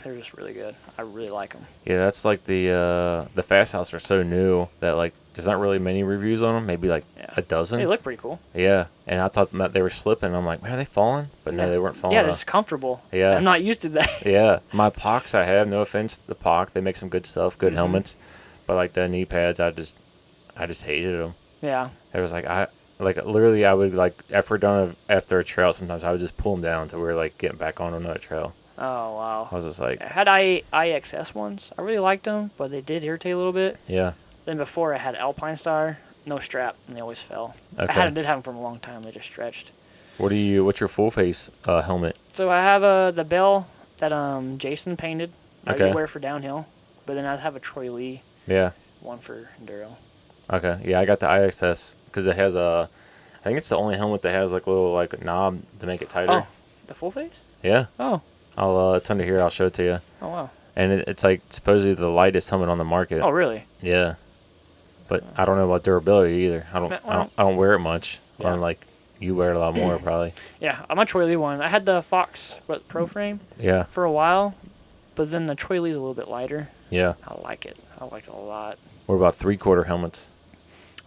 they're just really good. I really like them. Yeah, that's like the Fast House are so new that like there's not really many reviews on them. Maybe like a dozen. They look pretty cool. Yeah, and I thought that they were slipping. I'm like, man, are they falling? But no, they weren't falling. Yeah, they're just comfortable. Yeah. I'm not used to that. Yeah, my Pocs I have. No offense to the Poc, they make some good stuff, good helmets. But like the knee pads, I just hated them. Yeah. It was like I would like after a trail, sometimes I would just pull them down to where like getting back on another trail. Oh wow. I was just like, I had IXS ones. I really liked them, but they did irritate a little bit. yeah. Then before I had Alpine Star, no strap, and they always fell. Okay. I did have them for a long time. They just stretched. What's your full face helmet? So I have the Bell that Jason painted. That Okay. you wear for downhill, but then I have a Troy Lee. Yeah. One for enduro. Okay. Yeah, I got the IXS because it has a. I think it's the only helmet that has like a little like knob to make it tighter. Oh, the full face? Yeah. Oh. It's under here. I'll show it to you. Oh wow. And it's like supposedly the lightest helmet on the market. Oh really? Yeah. But I don't know about durability either. I don't wear it much. Yeah. Like you wear it a lot more probably. Yeah, I'm a Troy Lee one. I had the Fox Pro Frame Yeah. for a while, but then the Troy Lee's a little bit lighter. Yeah. I like it. I like it a lot. What about 3/4 helmets?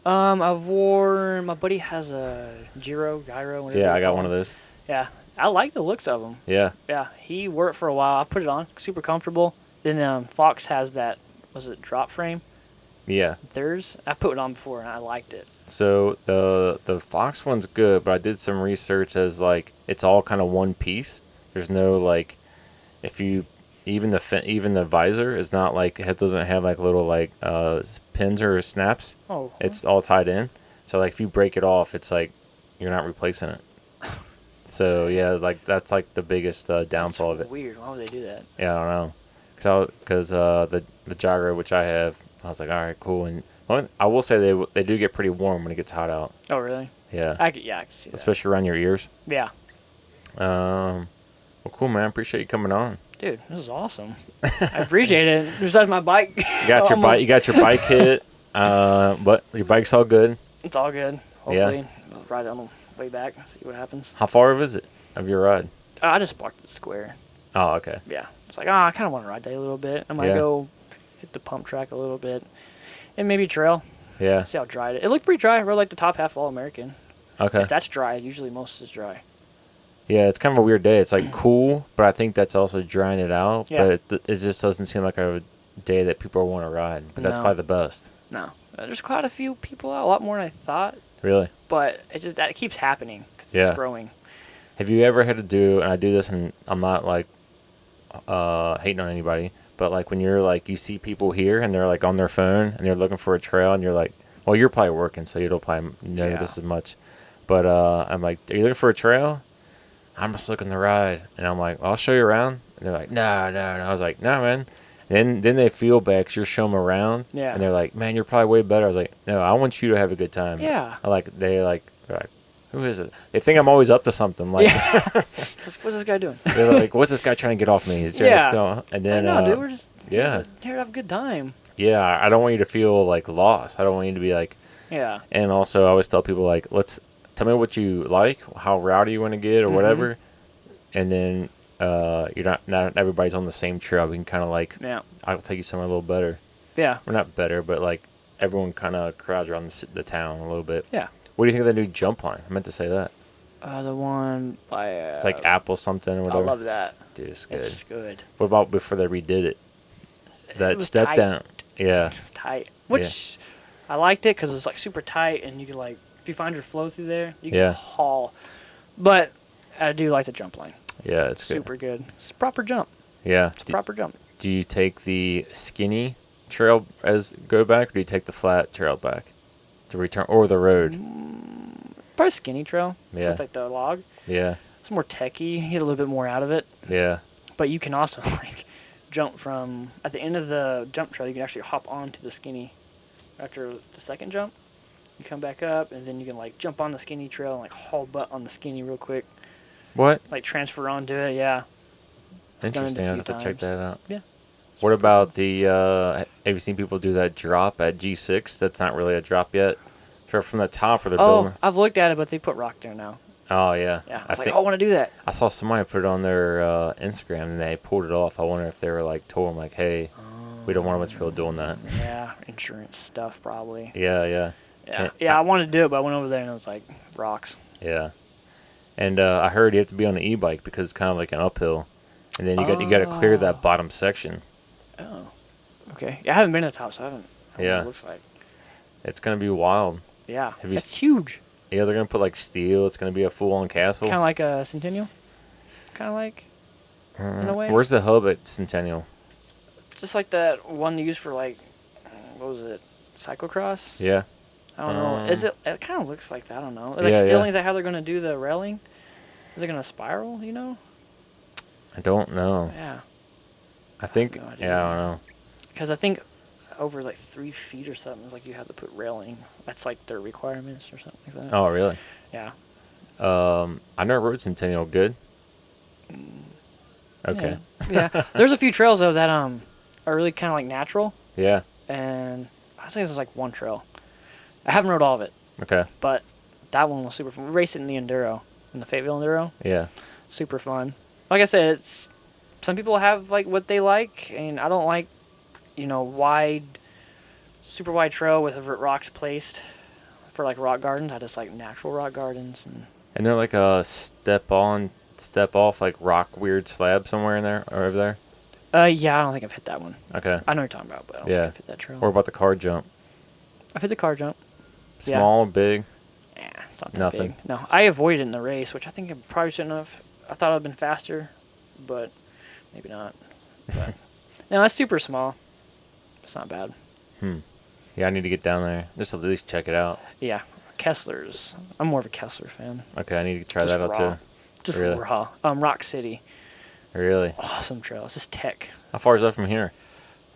I've worn. My buddy has a Gyro. Whatever Yeah, you I got call one them. of those. Yeah, I like the looks of them. Yeah. Yeah, he wore it for a while. I put it on, super comfortable. Then Fox has that. Was it drop frame? Yeah. Theirs. I put it on before and I liked it. So the Fox one's good, but I did some research as like it's all kind of one piece. There's no like, if you even the visor is not like it doesn't have like little like pins or snaps. Oh. It's all tied in. So like if you break it off, it's like you're not replacing it. So yeah, like that's like the biggest downfall of it. Weird. Why would they do that? Yeah, I don't know. Because the gyro which I have, I was like, all right, cool. And I will say they do get pretty warm when it gets hot out. Oh really? Yeah. I can see that. Especially around your ears. Yeah. Well, cool, man. Appreciate you coming on. Dude, this is awesome. I appreciate it. Besides my bike. You got your bike. You got your bike hit. But your bike's all good. It's all good. Hopefully, I'll ride it on the way back. See what happens. How far is it of your ride? I just parked at the square. Oh, okay. Yeah. It's like, I kind of want to ride that a little bit. I might go hit the pump track a little bit, and maybe trail. Yeah. See how dry it is. It looked pretty dry. I rode like the top half of All American. Okay. If that's dry, usually most is dry. Yeah, it's kind of a weird day. It's like cool, but I think that's also drying it out. Yeah. But it just doesn't seem like a day that people want to ride. But that's No. probably the best. No. There's quite a few people out, a lot more than I thought. Really? But it keeps happening because Yeah. it's growing. Have you ever had to do, and I do this, and I'm not like hating on anybody, but like when you're like, you see people here and they're like on their phone and they're looking for a trail and you're like, well, you're probably working, so you don't probably know this as much. But I'm like, are you looking for a trail? I'm just looking to ride. And I'm like, well, I'll show you around. And they're like, no. I was like, no, man. And then they feel bad because you're showing them around. Yeah. And they're like, man, you're probably way better. I was like, no, I want you to have a good time. Yeah. They're like, who is it? They think I'm always up to something. Like, What's this guy doing? they're like, what's this guy trying to get off me? He's trying to steal. And then, no, dude, we're just here to have a good time. Yeah, I don't want you to feel like lost. I don't want you to be like, Yeah. And also, I always tell people like, tell me what you like, how rowdy you want to get, or whatever, and then you're not everybody's on the same trail. We can kind of like, I'll take you somewhere a little better. Yeah. We're not better, but like everyone kind of crowds around the town a little bit. Yeah. What do you think of the new jump line? I meant to say that. The one by. It's like Apple something or whatever. I love that. Dude, it's good. It's good. What about before they redid it? That It was step tight. down. Yeah. It's tight. Which I liked it because it's like super tight and you can like, if you find your flow through there, you can haul. But I do like the jump line. Yeah, it's good. Super good. It's a proper jump. Yeah. It's a proper jump. Do you take the skinny trail as go back, or do you take the flat trail back to return, or the road? Probably skinny trail. Yeah. It's like the log. Yeah. It's more techy. You get a little bit more out of it. Yeah. But you can also like jump from at the end of the jump trail. You can actually hop onto the skinny after the second jump. You come back up, and then you can like jump on the skinny trail and like haul butt on the skinny real quick. What? Like transfer onto it. Yeah. Interesting. I have to check that out. Yeah. What about the? Have you seen people do that drop at G6? That's not really a drop yet. So from the top where they're building. I've looked at it, but they put rock there now. Oh yeah. Yeah. I was like, I want to do that. I saw somebody put it on their Instagram and they pulled it off. I wonder if they were like told them like, hey, we don't want a bunch of people doing that. Yeah, insurance stuff probably. Yeah. Yeah, I wanted to do it, but I went over there and it was like rocks. Yeah. And I heard you have to be on an e-bike because it's kind of like an uphill, and then you got to clear that bottom section. Oh. Okay. Yeah, I haven't been to the top, so I don't know what it looks like. It's gonna be wild. Yeah. It's huge. Yeah, they're gonna put like steel. It's gonna be a full-on castle. Kind of like a Centennial. Kind of like. In a way. Where's the hub at Centennial? Just like that one they use for like, what was it, cyclocross? Yeah. I don't know. Is it? It kind of looks like that. I don't know. Like Yeah, stealing, yeah. is that how they're gonna do the railing? Is it gonna spiral? You know? I don't know. Yeah. I think. No idea. Yeah, I don't know. Because I think over like 3 feet or something, it's like you have to put railing. That's like their requirements or something like that. Oh, really? Yeah. I never rode Centennial. Good. Okay. Yeah. Yeah. There's a few trails though that are really kind of like natural, Yeah. and I think there's like one trail. I haven't rode all of it, Okay. but that one was super fun. We raced it in the enduro, in the Fayetteville Enduro. Yeah. Super fun. Like I said, it's some people have like what they like, and I don't like, wide, super wide trail with rocks placed for like rock gardens. I just like natural rock gardens And they're like a step on, step off, like rock weird slab somewhere in there or over there. Yeah, I don't think I've hit that one. Okay. I know what you're talking about, but I don't think I've hit that trail. Or about the car jump? I've hit the car jump. Small, big? Yeah, it's not that Nothing. big. No, I avoided it in the race, which I think I probably shouldn't have. I thought I'd been faster, but maybe not. But no, it's super small. It's not bad. Yeah, I need to get down there. Just at least check it out. Yeah, Kessler's. I'm more of a Kessler fan. Okay, I need to try Just that out raw. too. Just Really? raw. Rock City. Really? Awesome trail. It's just tech. How far is that from here?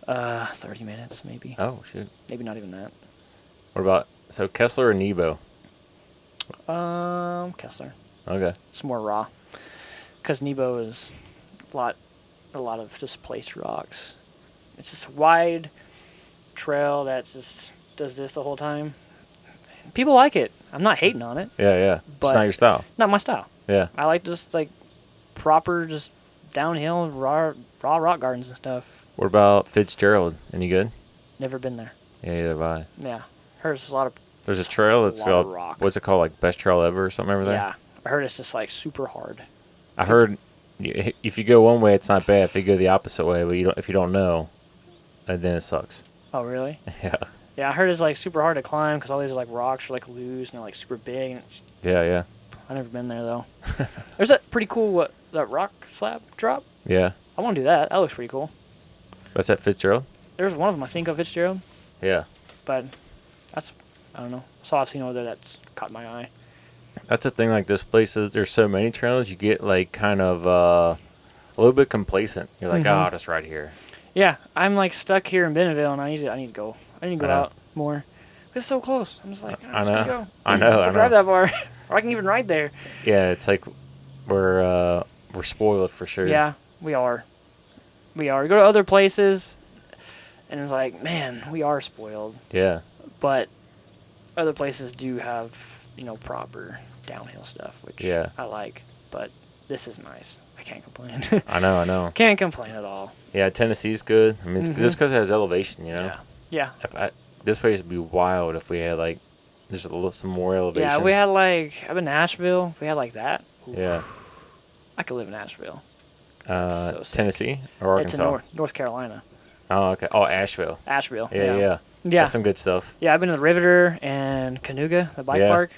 30 minutes maybe. Oh, shoot. Maybe not even that. What about, so Kessler or Nebo? Kessler. Okay. It's more raw. Because Nebo is a lot of just placed rocks. It's just wide trail that just does this the whole time. People like it. I'm not hating on it. Yeah, yeah. But It's not your style. Not my style. Yeah. I like just like proper, just downhill, raw rock gardens and stuff. What about Fitzgerald? Any good? Never been there. Yeah, either have I. Yeah. Heard it's a lot of. There's a trail that's lot of called, rock. what's it called? Like Best Trail Ever or something over there? Yeah. I heard it's just like super hard. I heard if you go one way, it's not bad. If you go the opposite way, but if you don't know, then it sucks. Oh, really? Yeah. Yeah, I heard it's like super hard to climb because all these like rocks are like loose and they're like super big. And it's, Yeah, yeah. I've never been there though. There's that pretty cool that rock slab drop. Yeah. I want to do that. That looks pretty cool. That's at Fitzgerald? There's one of them I think of Fitzgerald, Yeah. but that's I don't know. That's all I've seen over there that's caught my eye. That's the thing, like this place is, there's so many trails, you get like kind of a little bit complacent. You're like, oh, just right here. Yeah, I'm like stuck here in Bentonville and I need to go. I need to go know. out more. It's so close. I'm just like, I'm just gonna go. I know. To drive that far, or I can even ride there. Yeah, it's like we're spoiled for sure. Yeah, we are. We go to other places, and it's like, man, we are spoiled. Yeah. But other places do have, proper downhill stuff, which I like. But this is nice. I can't complain. I know. Can't complain at all. Yeah, Tennessee's good. I mean, just because it has elevation, Yeah. This place would be wild if we had like just some more elevation. Yeah, we had like, I've been to Nashville. If we had like that, Yeah. I could live in Nashville. So Tennessee or Arkansas? It's in North Carolina. Oh, okay. Oh, Asheville. Asheville. Yeah. That's some good stuff. Yeah, I've been to the Riveter and Canuga, the bike park.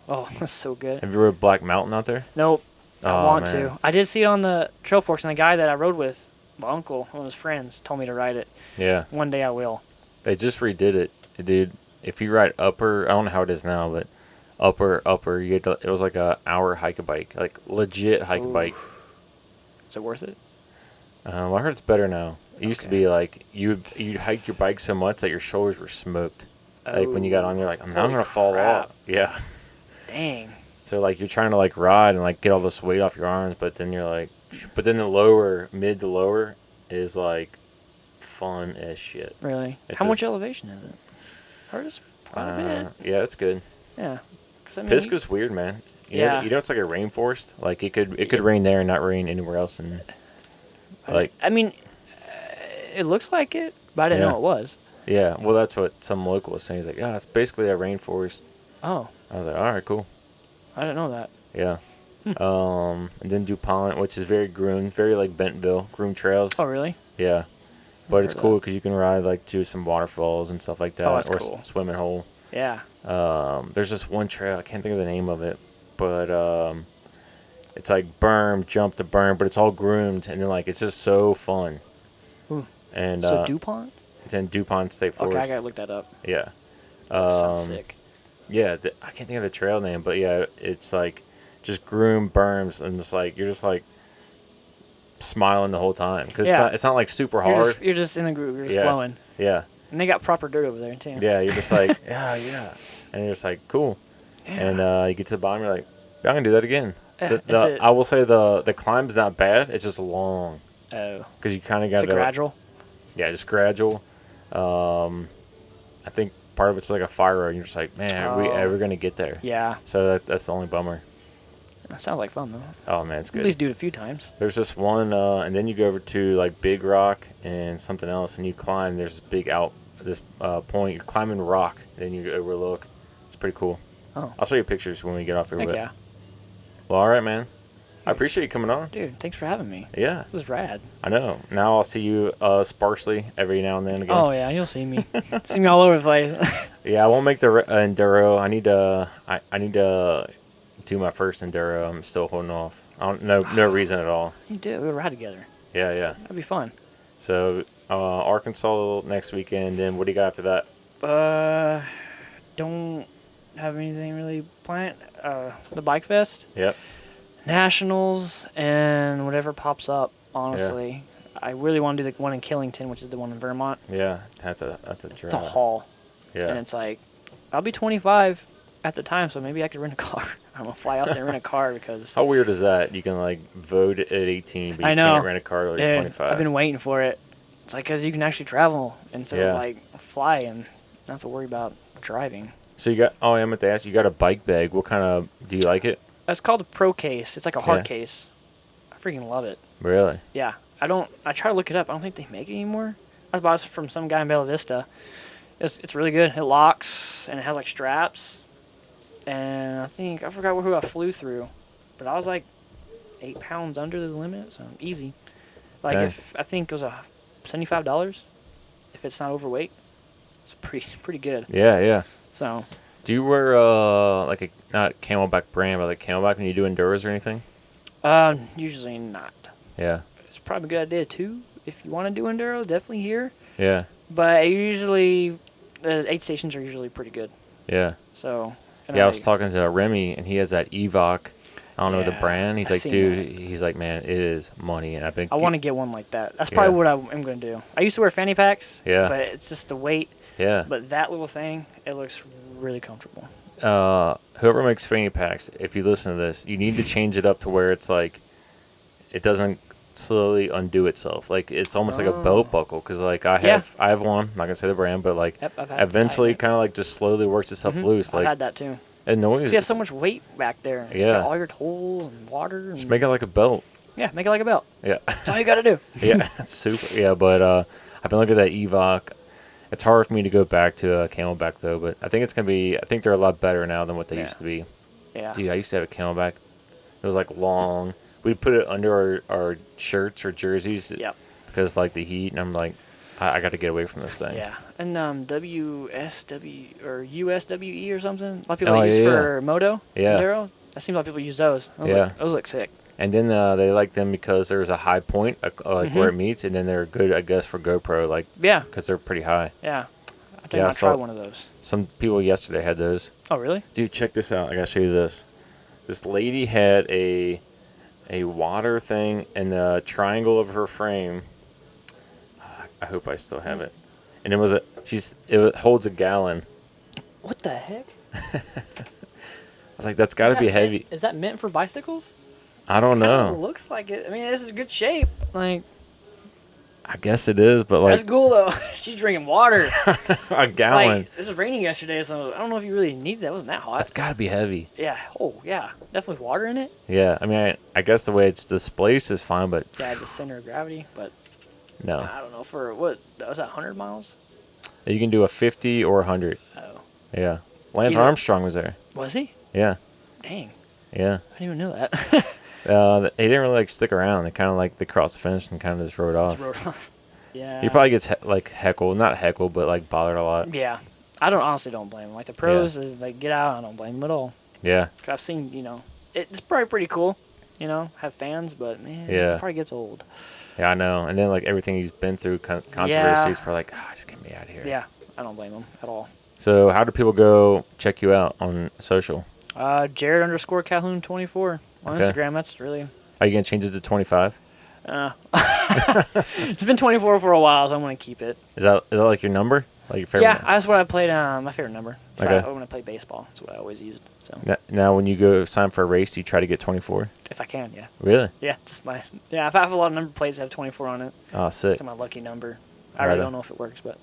Oh, that's so good. Have you rode Black Mountain out there? Nope. I want man. to. I did see it on the Trail Forks, and the guy that I rode with, my uncle, one of his friends, told me to ride it. Yeah. One day I will. They just redid it, dude. If you ride upper, I don't know how it is now, but upper, you get to, it was like a hour hike a bike, like legit hike a bike. Is it worth it? I heard it's better now. It used to be like you'd hike your bike so much that your shoulders were smoked. Like when you got on, you're like, I'm gonna fall off. Yeah. Dang. So like you're trying to like ride and like get all this weight off your arms, but then you're like, but then the mid to lower is like fun as shit. Really? How much elevation is it? I heard it's quite a bit. Yeah, it's good. Yeah. I mean, Pisgah's weird, man. You know, it's like a rainforest. Like it could rain there and not rain anywhere else, and like I mean, it looks like it, but I didn't know it was. Yeah, well, that's what some local was saying. He's like, yeah, it's basically a rainforest. Oh. I was like, all right, cool. I didn't know that. Yeah. And then DuPont, which is very groomed, very like Bentonville, groomed trails. Oh, really? Yeah. But it's cool because you can ride like to some waterfalls and stuff like that, that's or cool. swimming hole. Yeah. There's this one trail, I can't think of the name of it, but it's like berm, jump to berm, but it's all groomed, and then like it's just so fun. Ooh. And so DuPont? It's in DuPont State Forest. Okay, I gotta look that up. Yeah. Sounds sick. Yeah, I can't think of the trail name, but yeah, it's like just groomed berms, and it's like you're just like smiling the whole time because Yeah. it's not like super hard. You're just in a groove. You're just Yeah, flowing. yeah, And they got proper dirt over there too. yeah. You're just like yeah, and you're just like cool, and you get to the bottom, you're like, I'm gonna do that again. I will say the climb's not bad. It's just long. Oh. Because you kind of Is got it gradual? Yeah, just gradual. I think part of it's like a fire road. And you're just like, man, are we ever gonna get there? Yeah. So that's the only bummer. That sounds like fun though. Oh man, it's good. At least do it a few times. There's this one, and then you go over to like Big Rock and something else, and you climb. There's this point. You're climbing rock, and then you overlook. It's pretty cool. Oh. I'll show you pictures when we get off here. Heck yeah. Well, all right, man. I appreciate you coming on. Dude, thanks for having me. Yeah. It was rad. I know. Now I'll see you sparsely every now and then again. Oh yeah, you'll see me. See me all over the place. Yeah, I won't make the enduro. I need to do my first enduro. I'm still holding off. No reason at all. You do. We'll ride together. Yeah, yeah. That'd be fun. So Arkansas next weekend. Then what do you got after that? Don't have anything really planned. The Bike Fest. Yep. Nationals and whatever pops up. Honestly, I really want to do the one in Killington, which is the one in Vermont. Yeah, that's a drive. It's a haul. Yeah. And it's like, I'll be 25 at the time, so maybe I could rent a car. I'm gonna fly out there and rent a car because. How weird is that? You can like vote at 18, but you I know. can't rent a car at 25. I've been waiting for it. It's like because you can actually travel instead of like fly and not have to worry about driving. So you got? Oh, I meant to ask. You got a bike bag. What kind of? Do you like it? It's called a Pro Case. It's like a hard case. I freaking love it. Really? Yeah. I try to look it up. I don't think they make it anymore. I bought it from some guy in Bella Vista. It's really good. It locks and it has like straps. And I forgot who I flew through, but I was like 8 pounds under the limit, so easy. Like I think it was $75 if it's not overweight. It's pretty good. Yeah, yeah. So. Do you wear like a not Camelback brand, but like Camelback when you do enduros or anything? Usually not. Yeah. It's probably a good idea too. If you want to do enduro, definitely here. Yeah. But the aid stations are usually pretty good. Yeah. So. Yeah, I was talking to Remy, and he has that Evoc. I don't know the brand. He's like, dude, he's like, man, it is money. And I want to get one like that. That's probably what I'm going to do. I used to wear fanny packs. Yeah. But it's just the weight. Yeah. But that little thing, it looks really comfortable. Whoever makes fanny packs, if you listen to this, you need to change it up to where it's like, it doesn't slowly undo itself. Like it's almost like a belt buckle. Because like I have one. I'm not gonna say the brand, but like eventually kind of like just slowly works itself loose. Like I've had that too. It annoys. You have so much weight back there. Yeah. You got all your tools and water. And just make it like a belt. Yeah, make it like a belt. Yeah. That's all you got to do. Yeah, it's super. Yeah, but I've been looking at that Evoc. It's hard for me to go back to a Camelback though, but I think it's gonna be. I think they're a lot better now than what they used to be. Yeah. Dude, I used to have a Camelback. It was like long. We'd put it under our shirts or jerseys. Yep. Because like the heat, and I'm like, I got to get away from this thing. Yeah. And WSW or USWE or something. A lot of people use for moto. Yeah. Enduro. I seen a lot of people use those. Those look sick. And then they like them because there's a high point, like where it meets, and then they're good, I guess, for GoPro, like because they're pretty high. Yeah. I think I'll try one of those. Some people yesterday had those. Oh, really? Dude, check this out. I gotta show you this. This lady had a water thing in the triangle of her frame. I hope I still have it. And it holds a gallon. What the heck? I was like, that's got to be heavy. Is that meant for bicycles? I don't know. It looks like it. I mean, this is good shape. Like, I guess it is, but like that's cool though. She's drinking water. A gallon. Like, this was raining yesterday, so I don't know if you really need that. It wasn't that hot. That's got to be heavy. Yeah. Oh, yeah. Definitely with water in it. Yeah. I mean, I guess the way it's displaced is fine, but yeah, just center of gravity. But no, I don't know for what was that 100 miles. You can do a 50 or 100. Oh. Yeah. Lance Armstrong was there. Was he? Yeah. Dang. Yeah. I didn't even know that. They didn't really like stick around. They kind of like they crossed the finish and kind of just rode off. Yeah. He probably gets heckled, not heckled, but like bothered a lot. Yeah. I honestly don't blame him. Like the pros is like get out. I don't blame him at all. Yeah. Cause I've seen it's probably pretty cool. Have fans, but man, it probably gets old. Yeah, I know. And then like everything he's been through, controversy, he's probably like, just get me out of here. Yeah, I don't blame him at all. So how do people go check you out on social? Jared_Calhoun 24 on Instagram. That's really. Are you gonna change it to 25? It's been 24 for a while, so I'm gonna keep it. Is that like your number? Like your favorite? Yeah, that's what I played. My favorite number. When I play baseball, that's what I always used. So now, when you go sign for a race, you try to get 24. If I can, yeah. Really? Yeah, just my. Yeah, if I have a lot of number plates that have 24 on it. Oh, sick. It's my lucky number. I really don't know if it works, but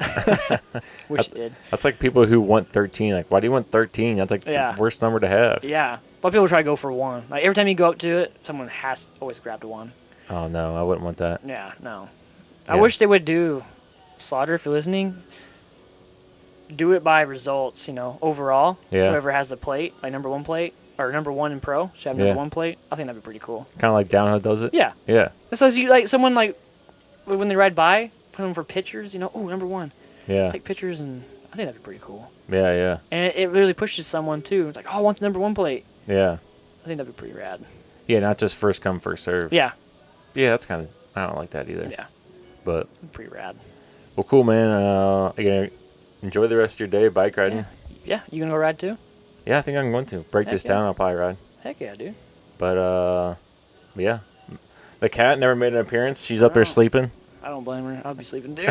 wish it did. That's like people who want 13. Like, why do you want 13? That's like the worst number to have. Yeah, a lot of people try to go for 1. Like every time you go up to it, someone has always grabbed 1. Oh no, I wouldn't want that. Yeah, no. I wish they would do Slaughter, if you're listening. Do it by results, overall. Yeah. Whoever has the plate, like number 1 plate, or number 1 in pro, should have number 1 plate. I think that'd be pretty cool. Kind of like Downhill does it? Yeah. Yeah. So you like someone like when they ride by, put them for pictures, oh, number 1. Yeah. Take pictures, and I think that'd be pretty cool. Yeah, yeah. And it really pushes someone too. It's like, oh, I want the number 1 plate. Yeah. I think that'd be pretty rad. Yeah, not just first come, first serve. Yeah. Yeah, that's kind of, I don't like that either. Yeah. But. Pretty rad. Well, cool, man. Again, enjoy the rest of your day bike riding. Yeah. You gonna go ride too? Yeah, I think I'm going to. Break this down, I'll probably ride. Heck yeah, dude. But, yeah. The cat never made an appearance. She's up there sleeping. I don't blame her. I'll be sleeping too.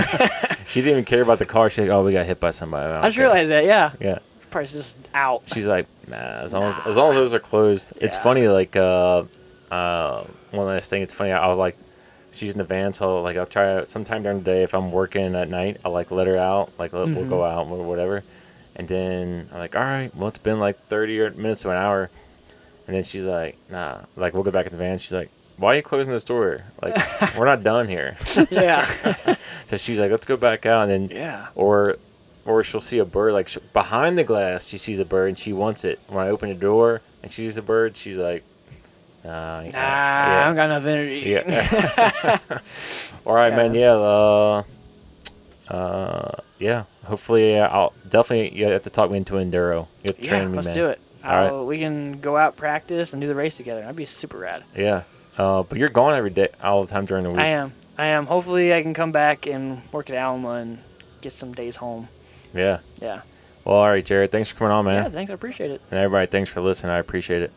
She didn't even care about the car. She's like, oh, we got hit by somebody. I just realized that, yeah. Yeah. Probably just out. She's like, nah, as long as those are closed. Yeah. It's funny, like, one last thing, it's funny, I'll like, she's in the van, so I'll try sometime during the day, if I'm working at night, I'll let her out, we'll go out or whatever, and then I'm like, all right, well, it's been 30 minutes to an hour, and then she's like, nah, we'll go back in the van. She's like, why are you closing this door? We're not done here. Yeah. So she's like, let's go back out, and then or she'll see a bird, behind the glass, she sees a bird and she wants it. When I open the door and she sees a bird, she's like, I don't got enough energy. Yeah. All right, man. Yeah. Hopefully, I'll definitely, you have to talk me into enduro. You have to train me, let's man. do it. All right. We can go out, practice, and do the race together. That'd be super rad. Yeah. But you're gone every day, all the time during the week. I am. Hopefully, I can come back and work at Alma and get some days home. Yeah. Yeah. Well, all right, Jared. Thanks for coming on, man. Yeah, thanks. I appreciate it. And everybody, thanks for listening. I appreciate it.